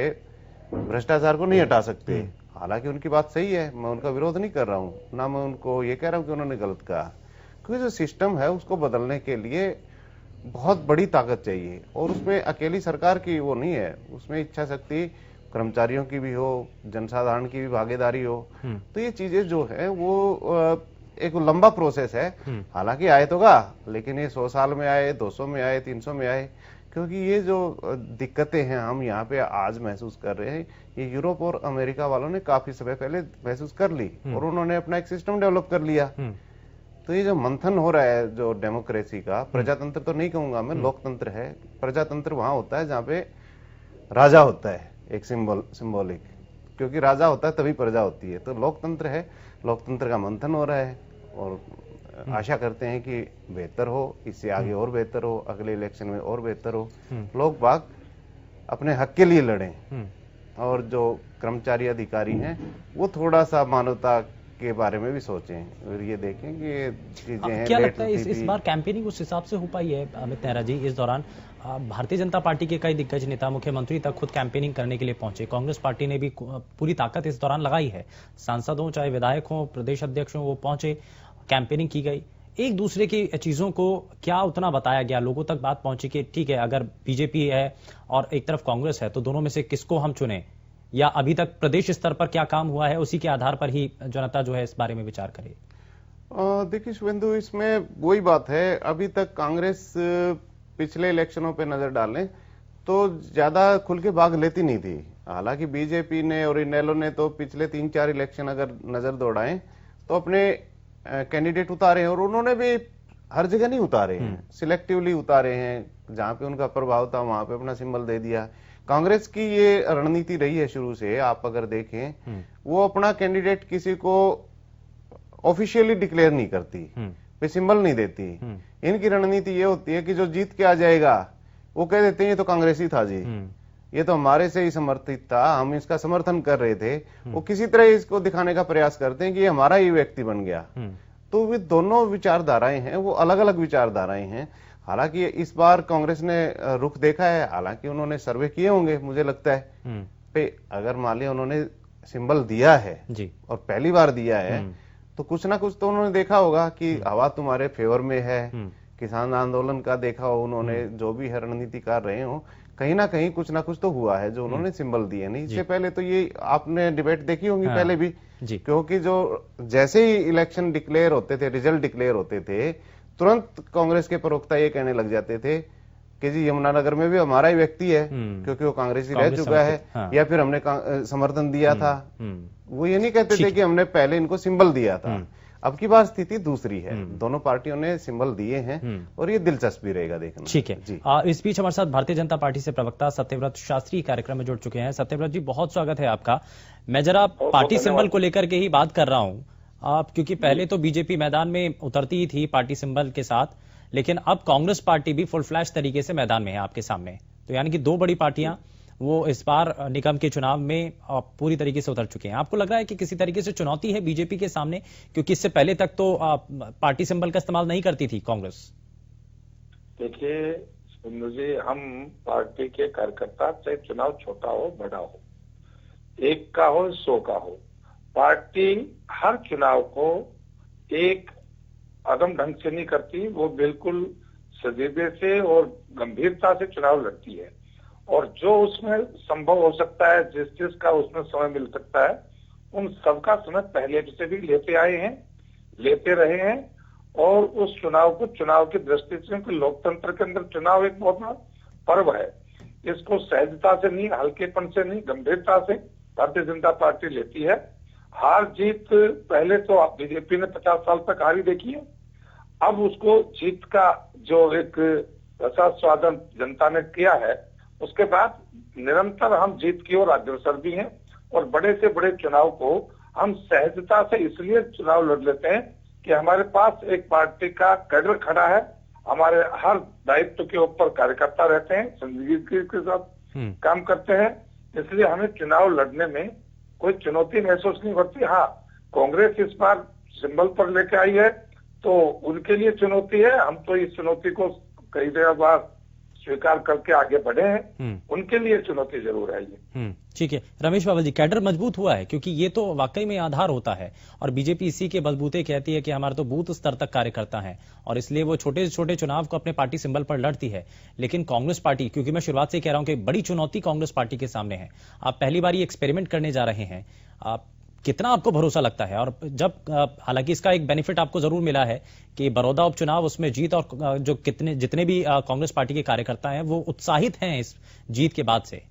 भ्रष्टाचार को नहीं हटा सकते, हालांकि उनकी बात सही है, मैं उनका विरोध नहीं कर रहा हूँ, ना मैं उनको ये कह रहा हूँ कि उन्होंने गलत कहा। क्योंकि जो सिस्टम है उसको बदलने के लिए बहुत बड़ी ताकत चाहिए, और उसमें अकेली सरकार की वो नहीं है, उसमें इच्छा शक्ति कर्मचारियों की भी हो, जनसाधारण की भी भागीदारी हो। तो ये चीजें जो है वो एक लंबा प्रोसेस है। हालांकि आए तो गा, लेकिन ये 100 साल में आए, 200 में आए, 300 में आए, क्योंकि ये जो दिक्कतें हैं हम यहाँ पे आज महसूस कर रहे हैं, ये यूरोप और अमेरिका वालों ने काफी समय पहले महसूस कर ली और उन्होंने अपना एक सिस्टम डेवलप कर लिया। तो ये जो मंथन हो रहा है जो डेमोक्रेसी का, प्रजातंत्र तो नहीं कहूंगा मैं, लोकतंत्र है। प्रजातंत्र वहां होता है जहाँ पे राजा होता है, एक सिंबॉलिक, क्योंकि राजा होता है तभी प्रजा होती है। तो लोकतंत्र है, लोकतंत्र का मंथन हो रहा है और आशा करते हैं कि बेहतर हो, इससे आगे और बेहतर हो, अगले इलेक्शन में और बेहतर हो, लोग बाग अपने हक के लिए लड़ें और जो कर्मचारी अधिकारी हैं वो थोड़ा सा मानवता के बारे में भी सोचें और ये देखें कि ये चीजें हैं। क्या लगता है इस बार कैंपेनिंग उस हिसाब से हो पाई है अमित नेहरा जी? इस दौरान भारतीय जनता पार्टी के कई दिग्गज नेता, मुख्यमंत्री तक खुद कैंपेनिंग करने के लिए पहुंचे। कांग्रेस पार्टी ने भी पूरी ताकत इस दौरान लगाई है। सांसद हो चाहे विधायक हो, प्रदेश अध्यक्ष हो, वो पहुंचे, कैंपेनिंग की गई। एक दूसरे की चीजों को क्या उतना बताया गया, लोगों तक बात पहुंची कि ठीक है अगर बीजेपी है और एक तरफ कांग्रेस है तो दोनों में से किसको हम चुने, या अभी तक प्रदेश स्तर पर क्या काम हुआ है उसी के आधार पर ही जनता जो है इस बारे में विचार करे? देखिए शुभेंदु, इसमें वही बात है, अभी तक कांग्रेस पिछले इलेक्शनों पे नजर डालें तो ज्यादा खुल के भाग लेती नहीं थी। हालांकि बीजेपी ने और इनेलो ने तो पिछले 3-4 इलेक्शन अगर नजर दौड़ाएं तो अपने कैंडिडेट उतारे हैं और उन्होंने भी हर जगह नहीं उतारे हैं, सिलेक्टिवली उतारे हैं। जहां पे उनका प्रभाव था वहां पे अपना सिंबल दे दिया। कांग्रेस की ये रणनीति रही है शुरू से, आप अगर देखें वो अपना कैंडिडेट किसी को ऑफिशियली डिक्लेयर नहीं करती, पे सिंबल नहीं देती। इनकी रणनीति ये होती है कि जो जीत के आ जाएगा वो कह देते हैं ये तो कांग्रेसी था जी, ये तो हमारे से ही समर्थित था, हम इसका समर्थन कर रहे थे। वो किसी तरह इसको दिखाने का प्रयास करते हैं कि ये हमारा ही व्यक्ति बन गया। तो वे दोनों विचारधाराएं हैं, वो अलग अलग विचारधाराएं हैं। हालांकि इस बार कांग्रेस ने रुख देखा है, हालांकि उन्होंने सर्वे किए होंगे मुझे लगता है पे, अगर मान लिया उन्होंने सिंबल दिया है जी और पहली बार दिया है तो कुछ ना कुछ तो उन्होंने देखा होगा कि हवा तुम्हारे फेवर में है। किसान आंदोलन का देखा हो उन्होंने, जो भी रणनीति कर रहे हो, कहीं ना कहीं कुछ ना कुछ तो हुआ है जो उन्होंने सिंबल दिए। नहीं इससे पहले तो ये आपने डिबेट देखी होंगी पहले भी जी। क्योंकि जो जैसे ही इलेक्शन डिक्लेयर होते थे, रिजल्ट डिक्लेयर होते थे, तुरंत कांग्रेस के प्रवक्ता ये कहने लग जाते थे कि जी यमुनानगर में भी हमारा ही व्यक्ति है क्योंकि वो कांग्रेसी रह चुका है। या फिर हमने समर्थन दिया था। वो ये नहीं कहते थे कि हमने पहले इनको सिंबल दिया था। अब की बार स्थिति दूसरी है, दोनों पार्टियों ने सिंबल दिए हैं और ये दिलचस्प भी रहेगा देखना। ठीक है जी। इस बीच हमारे साथ भारतीय जनता पार्टी से प्रवक्ता सत्यव्रत शास्त्री कार्यक्रम में जुड़ चुके हैं। सत्यव्रत जी, बहुत स्वागत है आपका। मैं जरा पार्टी सिंबल को लेकर के ही बात कर रहा हूं आप, क्योंकि पहले तो बीजेपी मैदान में उतरती ही थी पार्टी सिंबल के साथ, लेकिन अब कांग्रेस पार्टी भी फुल फ्लैश तरीके से मैदान में है आपके सामने। तो यानी कि दो बड़ी पार्टियां वो इस बार निगम के चुनाव में पूरी तरीके से उतर चुके हैं। आपको लग रहा है कि किसी तरीके से चुनौती है बीजेपी के सामने, क्योंकि इससे पहले तक तो पार्टी सिंबल का इस्तेमाल नहीं करती थी कांग्रेस? देखिए जी, हम पार्टी के कार्यकर्ता, चाहे चुनाव छोटा हो बड़ा हो, 1 का हो 100 का हो, पार्टी हर चुनाव को एक अदम ढंग से नहीं करती। वो बिल्कुल सजीवे से और गंभीरता से चुनाव लड़ती है और जो उसमें संभव हो सकता है, जिस चीज का उसमें समय मिल सकता है, उन सबका समय पहले से भी लेते आए हैं, लेते रहे हैं। और उस चुनाव को चुनाव की दृष्टि से, क्योंकि लोकतंत्र के अंदर चुनाव एक बहुत बड़ा पर्व है, इसको सहजता से नहीं, हल्केपन से नहीं, गंभीरता से भारतीय जनता पार्टी लेती है। हार जीत पहले तो बीजेपी ने 50 साल तक हारी देखी है, अब उसको जीत का जो एक रसास्वादन जनता ने किया है, उसके बाद निरंतर हम जीत की ओर अग्रसर भी हैं और बड़े से बड़े चुनाव को हम सहजता से इसलिए चुनाव लड़ लेते हैं कि हमारे पास एक पार्टी का कैडर खड़ा है, हमारे हर दायित्व के ऊपर कार्यकर्ता रहते हैं, संजीदगी के साथ काम करते हैं, इसलिए हमें चुनाव लड़ने में कोई चुनौती महसूस नहीं होती। हाँ, कांग्रेस इस बार सिंबल पर लेके आई है तो उनके लिए चुनौती है, हम तो इस चुनौती को कई बार स्वीकार करके आगे बढ़े हैं, उनके लिए चुनौती जरूर है ये। ठीक है रमेश बाबा जी, कैडर मजबूत हुआ है, क्योंकि ये तो वाकई में आधार होता है और बीजेपी इसी के बलबूते कहती है कि हमारे तो बूथ स्तर तक कार्यकर्ता हैं और इसलिए वो छोटे छोटे चुनाव को अपने पार्टी सिंबल पर लड़ती है। लेकिन कांग्रेस पार्टी, क्योंकि मैं शुरुआत से कह रहा हूं कि बड़ी चुनौती कांग्रेस पार्टी के सामने है, आप पहली बार ये एक्सपेरिमेंट करने जा रहे हैं, आप कितना आपको भरोसा लगता है? और जब हालांकि इसका एक बेनिफिट आपको जरूर मिला है कि बड़ौदा उपचुनाव, उसमें जीत और जो जितने भी कांग्रेस पार्टी के कार्यकर्ता हैं वो उत्साहित हैं इस जीत के बाद से।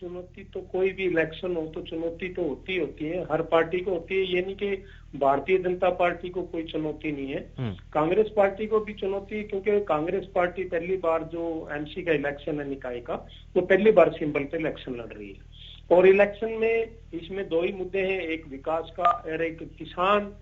चुनौती तो कोई भी इलेक्शन हो तो चुनौती तो होती है, हर पार्टी को होती है। ये नहीं कि भारतीय जनता पार्टी को कोई चुनौती नहीं है, कांग्रेस पार्टी को भी चुनौती है, क्योंकि कांग्रेस पार्टी पहली बार जो एमसी का इलेक्शन है निकाय का, वो पहली बार सिंबल पे इलेक्शन लड़ रही है। और इलेक्शन में इसमें दो ही मुद्दे हैं, एक विकास का और एक किसान,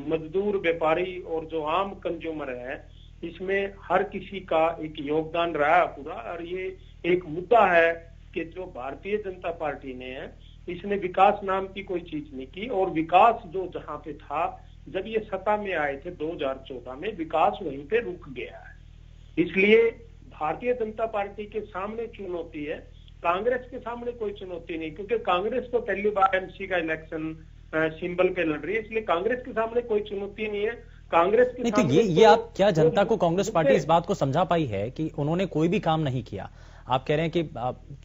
मजदूर, व्यापारी और जो आम कंज्यूमर है, इसमें हर किसी का एक योगदान रहा है पूरा। और ये एक मुद्दा है कि जो भारतीय जनता पार्टी ने है, इसने विकास नाम की कोई चीज नहीं की। और विकास जो जहां पे था, जब ये सत्ता में आए थे 2014 में, विकास वहीं पे रुक गया है। इसलिए भारतीय जनता पार्टी के सामने चुनौती है, कांग्रेस के सामने कोई चुनौती नहीं, क्योंकि कांग्रेस तो पहली बार एमसी का इलेक्शन सिंबल पे लड़ रही है, इसलिए कांग्रेस के सामने कोई चुनौती नहीं है। कांग्रेस के नहीं तो ये आप क्या जनता को कांग्रेस पार्टी इस बात को समझा पाई है कि उन्होंने कोई भी काम नहीं किया? आप कह रहे हैं कि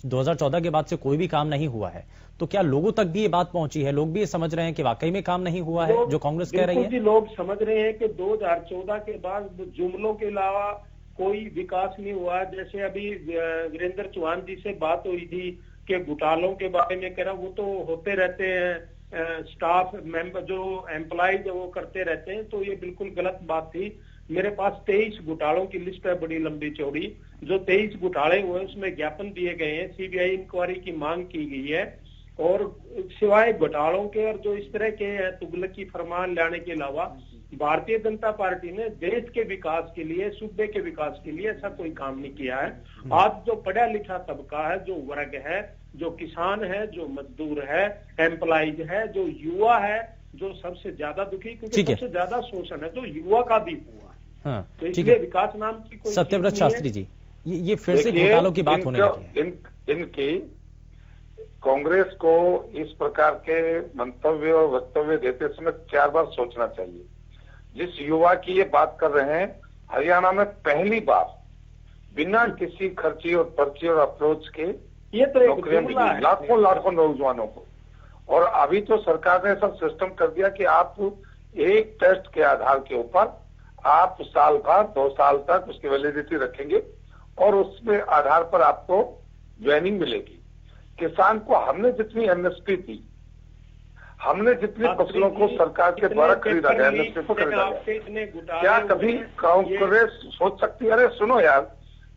2014 के बाद से कोई भी काम नहीं हुआ है, तो क्या लोगों तक भी ये बात पहुंची है? लोग भी ये समझ रहे हैं कि वाकई में काम नहीं हुआ है जो कांग्रेस कह रही है? लोग समझ रहे हैं कि 2014 के बाद जुमलों के अलावा कोई विकास नहीं हुआ। जैसे अभी वीरेंद्र चौहान जी से बात हुई थी कि घोटालों के बारे में कह रहा, वो तो होते रहते हैं, स्टाफ मेंबर जो एम्प्लॉइज वो करते रहते हैं, तो ये बिल्कुल गलत बात थी। मेरे पास 23 घोटालों की लिस्ट है बड़ी लंबी चौड़ी, जो 23 घोटाले हुए उसमें ज्ञापन दिए गए हैं, सीबीआई इंक्वायरी की मांग की गई है। और सिवाय घोटालों के और जो इस तरह के तुगलकी फरमान लाने के अलावा भारतीय जनता पार्टी ने देश के विकास के लिए, सूबे के विकास के लिए ऐसा कोई काम नहीं किया है। आज जो पढ़ा लिखा तबका है, जो वर्ग है, जो किसान है, जो मजदूर है, एम्प्लॉइज है, जो युवा है, जो सबसे ज्यादा दुखी, क्योंकि सबसे ज्यादा शोषण है जो युवा का भी हुआ है। हाँ, तो इसलिए विकास नाम की कोई सत्यव्रत शास्त्री जी, ये फिर से घोटालों की बात होने लगी है। इनकी कांग्रेस को इस प्रकार के मंतव्य और वक्तव्य देते समय 4 बार सोचना चाहिए। जिस युवा की ये बात कर रहे हैं, हरियाणा में पहली बार बिना किसी खर्ची और पर्ची और अप्रोच के ये तो नौकरियां मिली लाखों नौजवानों को। और अभी तो सरकार ने सब सिस्टम कर दिया कि आप एक टेस्ट के आधार के ऊपर आप साल भर 2 साल तक उसकी वैलिडिटी रखेंगे और उसके आधार पर आपको ज्वाइनिंग मिलेगी। किसान को हमने जितनी एमएसपी दी, हमने जितनी फसलों को सरकार के द्वारा खरीदा गया, एमएसपी को खरीदा गया, क्या कभी कांग्रेस सोच सकती है? अरे सुनो यार,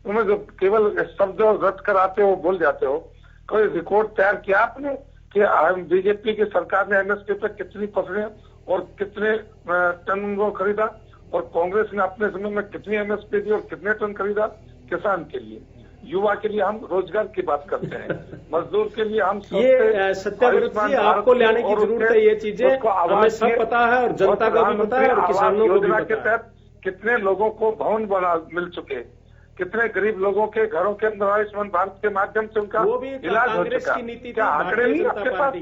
तुम्हें जो केवल शब्द रद्द कराते हो, बोल जाते हो, कोई रिकॉर्ड तैयार किया आपने कि बीजेपी की सरकार ने एमएसपी पर कितनी फसलें और कितने टन वो खरीदा, और कांग्रेस ने अपने समय में कितनी एमएसपी दी और कितने टन खरीदा किसान के लिए? युवा के लिए हम रोजगार की बात करते हैं, मजदूर के लिए हम ये सत्यव्रत जी आपको लाने की जरूरत है, ये चीजें हमें सब पता है और जनता का भी पता है और किसानों को भी पता है। के तहत कितने लोगों को भवन बना मिल चुके, कितने गरीब लोगों के घरों के अंदर आयुष्मान भारत के माध्यम से उनका इलाज हो चुका। क्या आंकड़े नहीं आपके पास?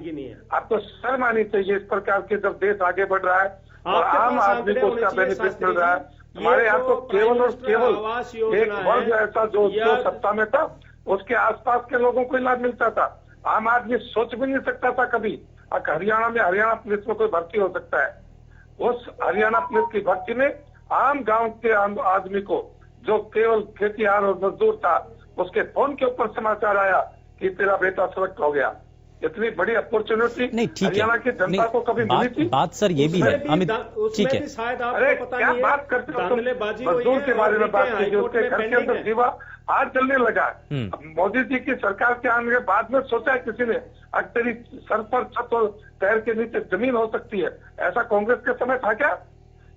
आपको शर्म आनी चाहिए इस प्रकार के, जब देश आगे बढ़ रहा है और आम आदमी को उसका बेनिफिट मिल रहा है। हमारे यहाँ तो केवल और केवल एक वर्ग ऐसा जो सत्ता में था, उसके आसपास के लोगों को इलाज मिलता था। आम आदमी सोच भी नहीं सकता था कभी हरियाणा में हरियाणा पुलिस में कोई भर्ती हो सकता है। उस हरियाणा पुलिस की भर्ती में आम गांव के आदमी को, जो केवल खेतीहार और मजदूर था, उसके फोन के ऊपर समाचार आया कि तेरा बेटा सेलेक्ट हो गया। इतनी बड़ी अपॉर्चुनिटी हरियाणा की जनता को कभी मिली थी? बात सर ये भी है अमित, ठीक है। अरे क्या बात करते हो, मजदूर के बारे में बात कीजिए, उसके घर के अंदर जीवा आज चलने लगा। मोदी जी की सरकार के आने के बाद में सोचा है किसी ने तेरी सर पर छत और पैर के नीचे जमीन हो सकती है? ऐसा कांग्रेस के समय था क्या?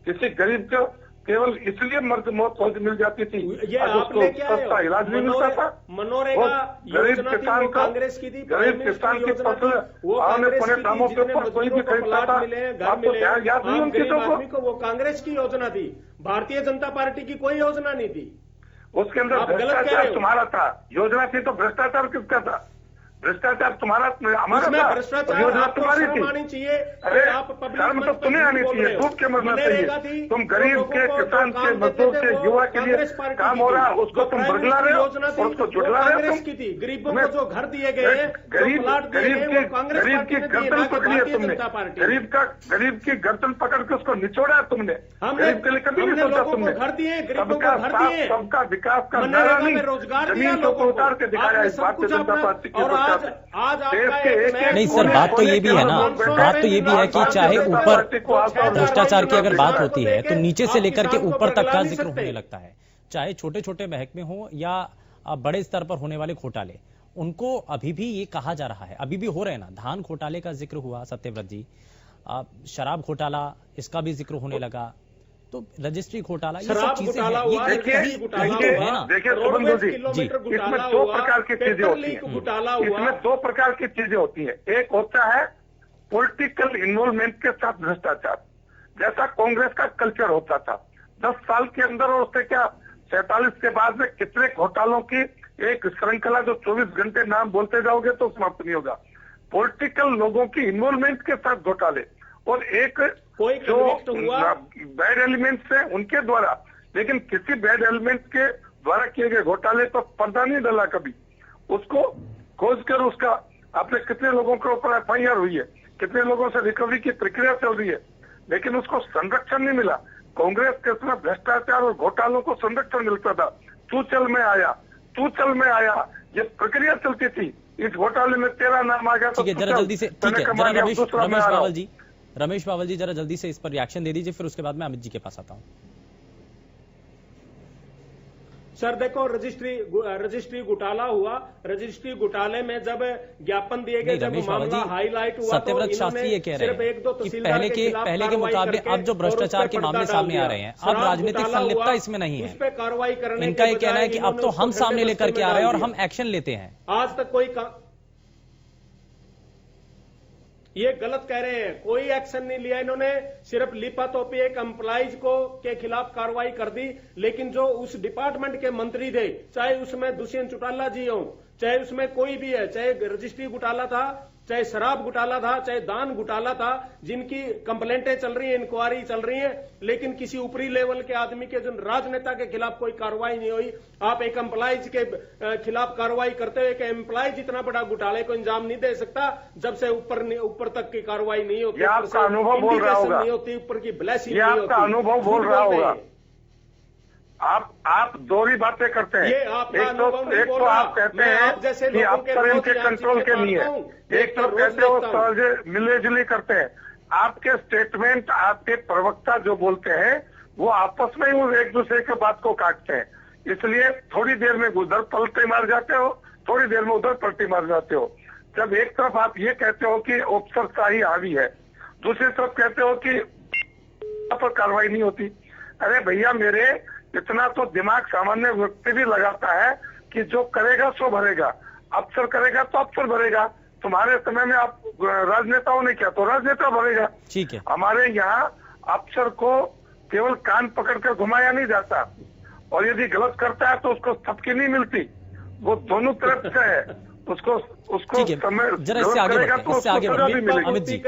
किसी गरीब को केवल इसलिए मर्द मौत मिल जाती थी, उसको सस्ता इलाज नहीं मिलता था। मनोरेगा गरीब किसान का, गरीब किसान की फसल आने पौने दामों के ऊपर कोई भी खरीदता था। आपको ध्यान याद नहीं उन चीजों को? वो कांग्रेस की योजना थी, भारतीय जनता पार्टी की कोई योजना नहीं थी। उसके अंदर भ्रष्टाचार तुम्हारा था। योजना थी तो भ्रष्टाचार किसका था? भ्रष्टाचार तुम्हारा, हमारा था। योजना तुम्हारी थी। अरे शर्म तो तुम्हें आनी चाहिए, डूब के मरना चाहिए। तुम गरीब के, किसान के, मजदूर के, युवा के लिए काम हो रहा है, उसको तुम बदला रहे हो और उसको जुटला रहे हो। गरीबों को जो घर दिए गए, गरीब की गर्दन पकड़ी है तुमने, गरीब की गर्दन पकड़ के उसको निचोड़ा है तुमने। गरीब के लिए कभी नहीं सोचा तुमने। सबका विकास का नारा नहीं, जमीन को उतार के दिखाया इस भारतीय जनता पार्टी की सरकार आज नहीं सर, बात तो ये भी है ना, बात तो ये भी है कि चाहे ऊपर भ्रष्टाचार की अगर बात होती है तो नीचे से लेकर के ऊपर तक का जिक्र होने लगता है, चाहे छोटे छोटे महकमे हो या बड़े स्तर पर होने वाले घोटाले, उनको अभी भी ये कहा जा रहा है, अभी भी हो रहे हैं ना। धान घोटाले का जिक्र हुआ सत्यव्रत जी, शराब घोटाला इसका भी जिक्र होने लगा, तो रजिस्ट्री घोटाला, ये सब चीजें हैं। देखिए सुबंधु जी, इसमें दो प्रकार की चीजें होती हैं, इसमें दो प्रकार की चीजें होती हैं। एक होता है पॉलिटिकल इन्वॉल्वमेंट के साथ भ्रष्टाचार, जैसा कांग्रेस का कल्चर होता था 10 साल के अंदर, और उससे क्या 47 के बाद में कितने घोटालों की एक श्रृंखला जो 24 घंटे नाम बोलते जाओगे तो समाप्त नहीं होगा। पॉलिटिकल लोगों की इन्वॉल्वमेंट के साथ घोटाले, और एक जो बैड एलिमेंट्स है उनके द्वारा, लेकिन किसी बैड एलिमेंट के द्वारा किए गए घोटाले पर पर्दा नहीं डाला कभी, उसको खोज कर उसका आपने कितने लोगों के ऊपर FIR हुई है, कितने लोगों से रिकवरी की प्रक्रिया चल रही है, लेकिन उसको संरक्षण नहीं मिला। कांग्रेस के समय भ्रष्टाचार और घोटालों को संरक्षण मिलता था, तू चल में आया, ये प्रक्रिया चलती थी। इस घोटाले में तेरा नाम आ गया तो जरा जल्दी से, ठीक है, जरा रमेश बावल जी जरा जल्दी से इस पर रिएक्शन दे दीजिए, फिर उसके बाद मैं अमित जी के पास आता हूं। सर देखो, रजिस्ट्री घोटाला हुआ, रजिस्ट्री घोटाले में जब ज्ञापन दिए गए, जब मामला हाईलाइट हुआ, सत्यव्रत शास्त्री ये कह रहे हैं कि पहले के मुकाबले अब जो भ्रष्टाचार के मामले सामने आ रहे हैं, अब राजनीतिक संलिप्तता इसमें नहीं है, इस पे कार्रवाई करने, इनका ये कहना है कि अब तो हम सामने लेकर के आ रहे हैं और हम एक्शन लेते हैं। आज तक ये गलत कह रहे हैं, कोई एक्शन नहीं लिया इन्होंने, सिर्फ लिपातोपी एक एम्प्लॉइज को के खिलाफ कार्रवाई कर दी, लेकिन जो उस डिपार्टमेंट के मंत्री थे, चाहे उसमें दुष्यंत चौटाला जी हो, चाहे उसमें कोई भी है, चाहे रजिस्ट्री घोटाला था, चाहे शराब घोटाला था, चाहे दान घोटाला था, जिनकी कंप्लेंटें चल रही हैं, इंक्वायरी चल रही है, लेकिन किसी ऊपरी लेवल के आदमी के, जो राजनेता के खिलाफ कोई कार्रवाई नहीं हुई। आप एक एम्प्लॉइज के खिलाफ कार्रवाई करते हुए, एक एम्प्लॉइज इतना बड़ा घोटाले को अंजाम नहीं दे सकता जब से ऊपर तक की कार्रवाई नहीं होती, आपका अनुभव बोल रहा होगा, नहीं होती, ऊपर की ब्लेसिंग नहीं होती, अनुभव बोल रहा होगा। आप दो ही बातें करते हैं, एक तो आप कहते हैं कि अफसर इनके कंट्रोल के नहीं है, एक तो कहते हो सहज मिले जुली करते हैं। आपके स्टेटमेंट, आपके प्रवक्ता जो बोलते हैं वो आपस में ही एक दूसरे के बात को काटते हैं, इसलिए थोड़ी देर में उधर पलटे मार जाते हो, थोड़ी देर में उधर पलटी मार जाते हो। जब एक तरफ आप ये कहते हो कि अफसरशाही हावी है, दूसरी तरफ कहते हो कि पर कार्रवाई नहीं होती। अरे भैया मेरे, इतना तो दिमाग सामान्य व्यक्ति भी लगाता है कि जो करेगा सो भरेगा, अफसर करेगा तो अफसर भरेगा। तुम्हारे समय में आप राजनेताओं ने किया तो राजनेता भरेगा। ठीक है, हमारे यहाँ अफसर को केवल कान पकड़कर घुमाया नहीं जाता, और यदि गलत करता है तो उसको थपकी नहीं मिलती, वो दोनों तरफ से है, उसको समय जरा इससे आगे बढ़े अमित जी,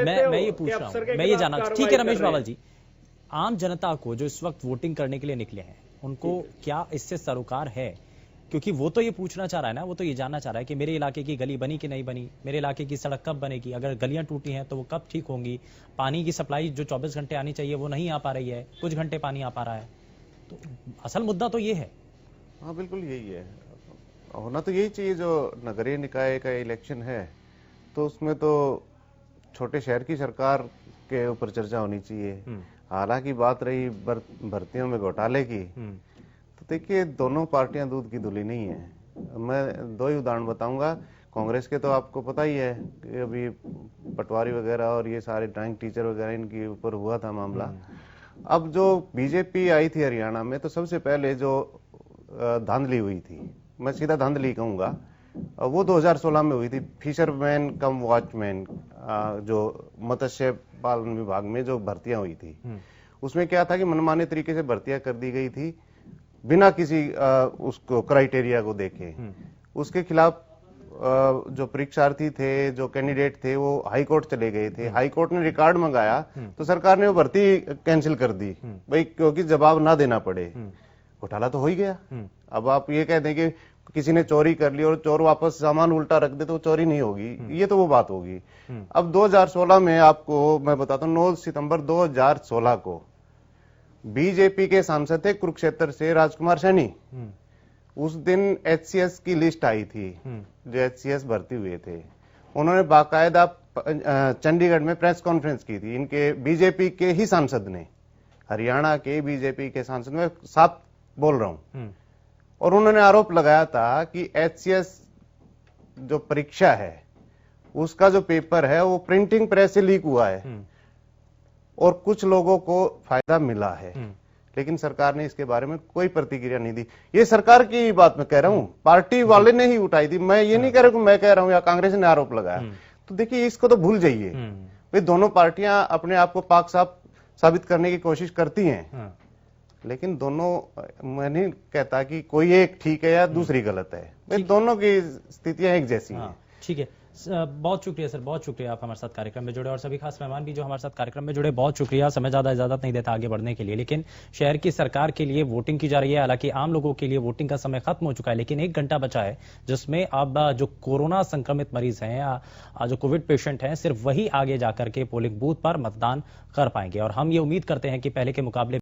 मैं ये पूछ रहा हूँ, मैं ये जानना, ठीक है रमेश बावल जी, आम जनता को जो इस वक्त वोटिंग करने के लिए निकले हैं, उनको क्या इससे सरोकार है? क्योंकि वो तो ये पूछना चाह रहा है ना, वो तो ये जानना चाह रहा है कि मेरे इलाके की गली बनी कि नहीं बनी, मेरे इलाके की सड़क कब बनेगी, अगर गलियां टूटी हैं तो वो कब ठीक होंगी, पानी की सप्लाई जो 24 घंटे आनी चाहिए वो नहीं आ पा रही है, कुछ घंटे पानी आ पा रहा है। तो असल मुद्दा तो ये है। हाँ बिल्कुल यही है, होना तो यही चाहिए। जो नगरीय निकाय का इलेक्शन है तो उसमें तो छोटे शहर की सरकार के ऊपर चर्चा होनी चाहिए। हालांकि बात रही भर्तियों में घोटाले की, तो देखिए दोनों पार्टियां दूध की धुली नहीं है। मैं दो ही उदाहरण बताऊंगा। कांग्रेस के तो आपको पता ही है कि अभी पटवारी वगैरह और ये सारे ड्राइंग टीचर वगैरह इनके ऊपर हुआ था मामला। अब जो बीजेपी आई थी हरियाणा में, तो सबसे पहले जो धांधली हुई थी, मैं सीधा धांधली कहूंगा, वो 2016 में हुई थी। फिशरमैन कम वॉचमैन, जो मत्स्य पालन विभाग में जो भर्तियां हुई थी, उसमें क्या था कि मनमाने तरीके से भर्तियां कर दी गई थी बिना किसी उसको क्राइटेरिया को देखे। उसके खिलाफ जो परीक्षार्थी थे, जो कैंडिडेट थे, वो हाई कोर्ट चले गए थे। हाई कोर्ट ने रिकॉर्ड मंगाया तो सरकार ने वो भर्ती कैंसिल कर दी भाई, क्योंकि जवाब ना देना पड़े। घोटाला तो हो ही गया। अब आप ये कह दें कि किसी ने चोरी कर ली और चोर वापस सामान उल्टा रख दे तो चोरी नहीं होगी, ये तो वो बात होगी। अब 2016 में आपको मैं बताता हूँ, 9 सितंबर 2016 को बीजेपी के सांसद थे कुरुक्षेत्र से राजकुमार सैनी, उस दिन HCS की लिस्ट आई थी, जो HCS भर्ती हुए थे, उन्होंने बाकायदा चंडीगढ़ में प्रेस कॉन्फ्रेंस की थी। इनके बीजेपी के ही सांसद ने, हरियाणा के बीजेपी के सांसद, मैं साफ बोल रहा हूं, और उन्होंने आरोप लगाया था कि HCS जो परीक्षा है उसका जो पेपर है वो प्रिंटिंग प्रेस से लीक हुआ है और कुछ लोगों को फायदा मिला है, लेकिन सरकार ने इसके बारे में कोई प्रतिक्रिया नहीं दी। ये सरकार की बात मैं कह रहा हूं, पार्टी वाले ने ही उठाई थी। मैं ये नहीं कह रहा कि मैं कह रहा हूं या कांग्रेस ने आरोप लगाया। तो देखिए, इसको तो भूल जाइए। वे दोनों पार्टियां अपने आप को पाक साफ साबित करने की कोशिश करती हैं, लेकिन दोनों, मैं नहीं कहता कि कोई एक ठीक है या दूसरी गलत है, वे दोनों की स्थितियां एक जैसी हैं। ठीक है, बहुत शुक्रिया सर, बहुत शुक्रिया आप हमारे साथ कार्यक्रम में जुड़े, और सभी खास मेहमान भी जो हमारे साथ कार्यक्रम में जुड़े, बहुत शुक्रिया। समय ज्यादा इजाजत नहीं देता आगे बढ़ने के लिए, लेकिन शहर की सरकार के लिए वोटिंग की जा रही है। हालांकि आम लोगों के लिए वोटिंग का समय खत्म हो चुका है, लेकिन 1 घंटा बचा है, जिसमें अब जो कोरोना संक्रमित मरीज हैं या जो कोविड पेशेंट हैं, सिर्फ वही आगे जाकर के पोलिंग बूथ पर मतदान कर पाएंगे। और हम ये उम्मीद करते हैं कि पहले के मुकाबले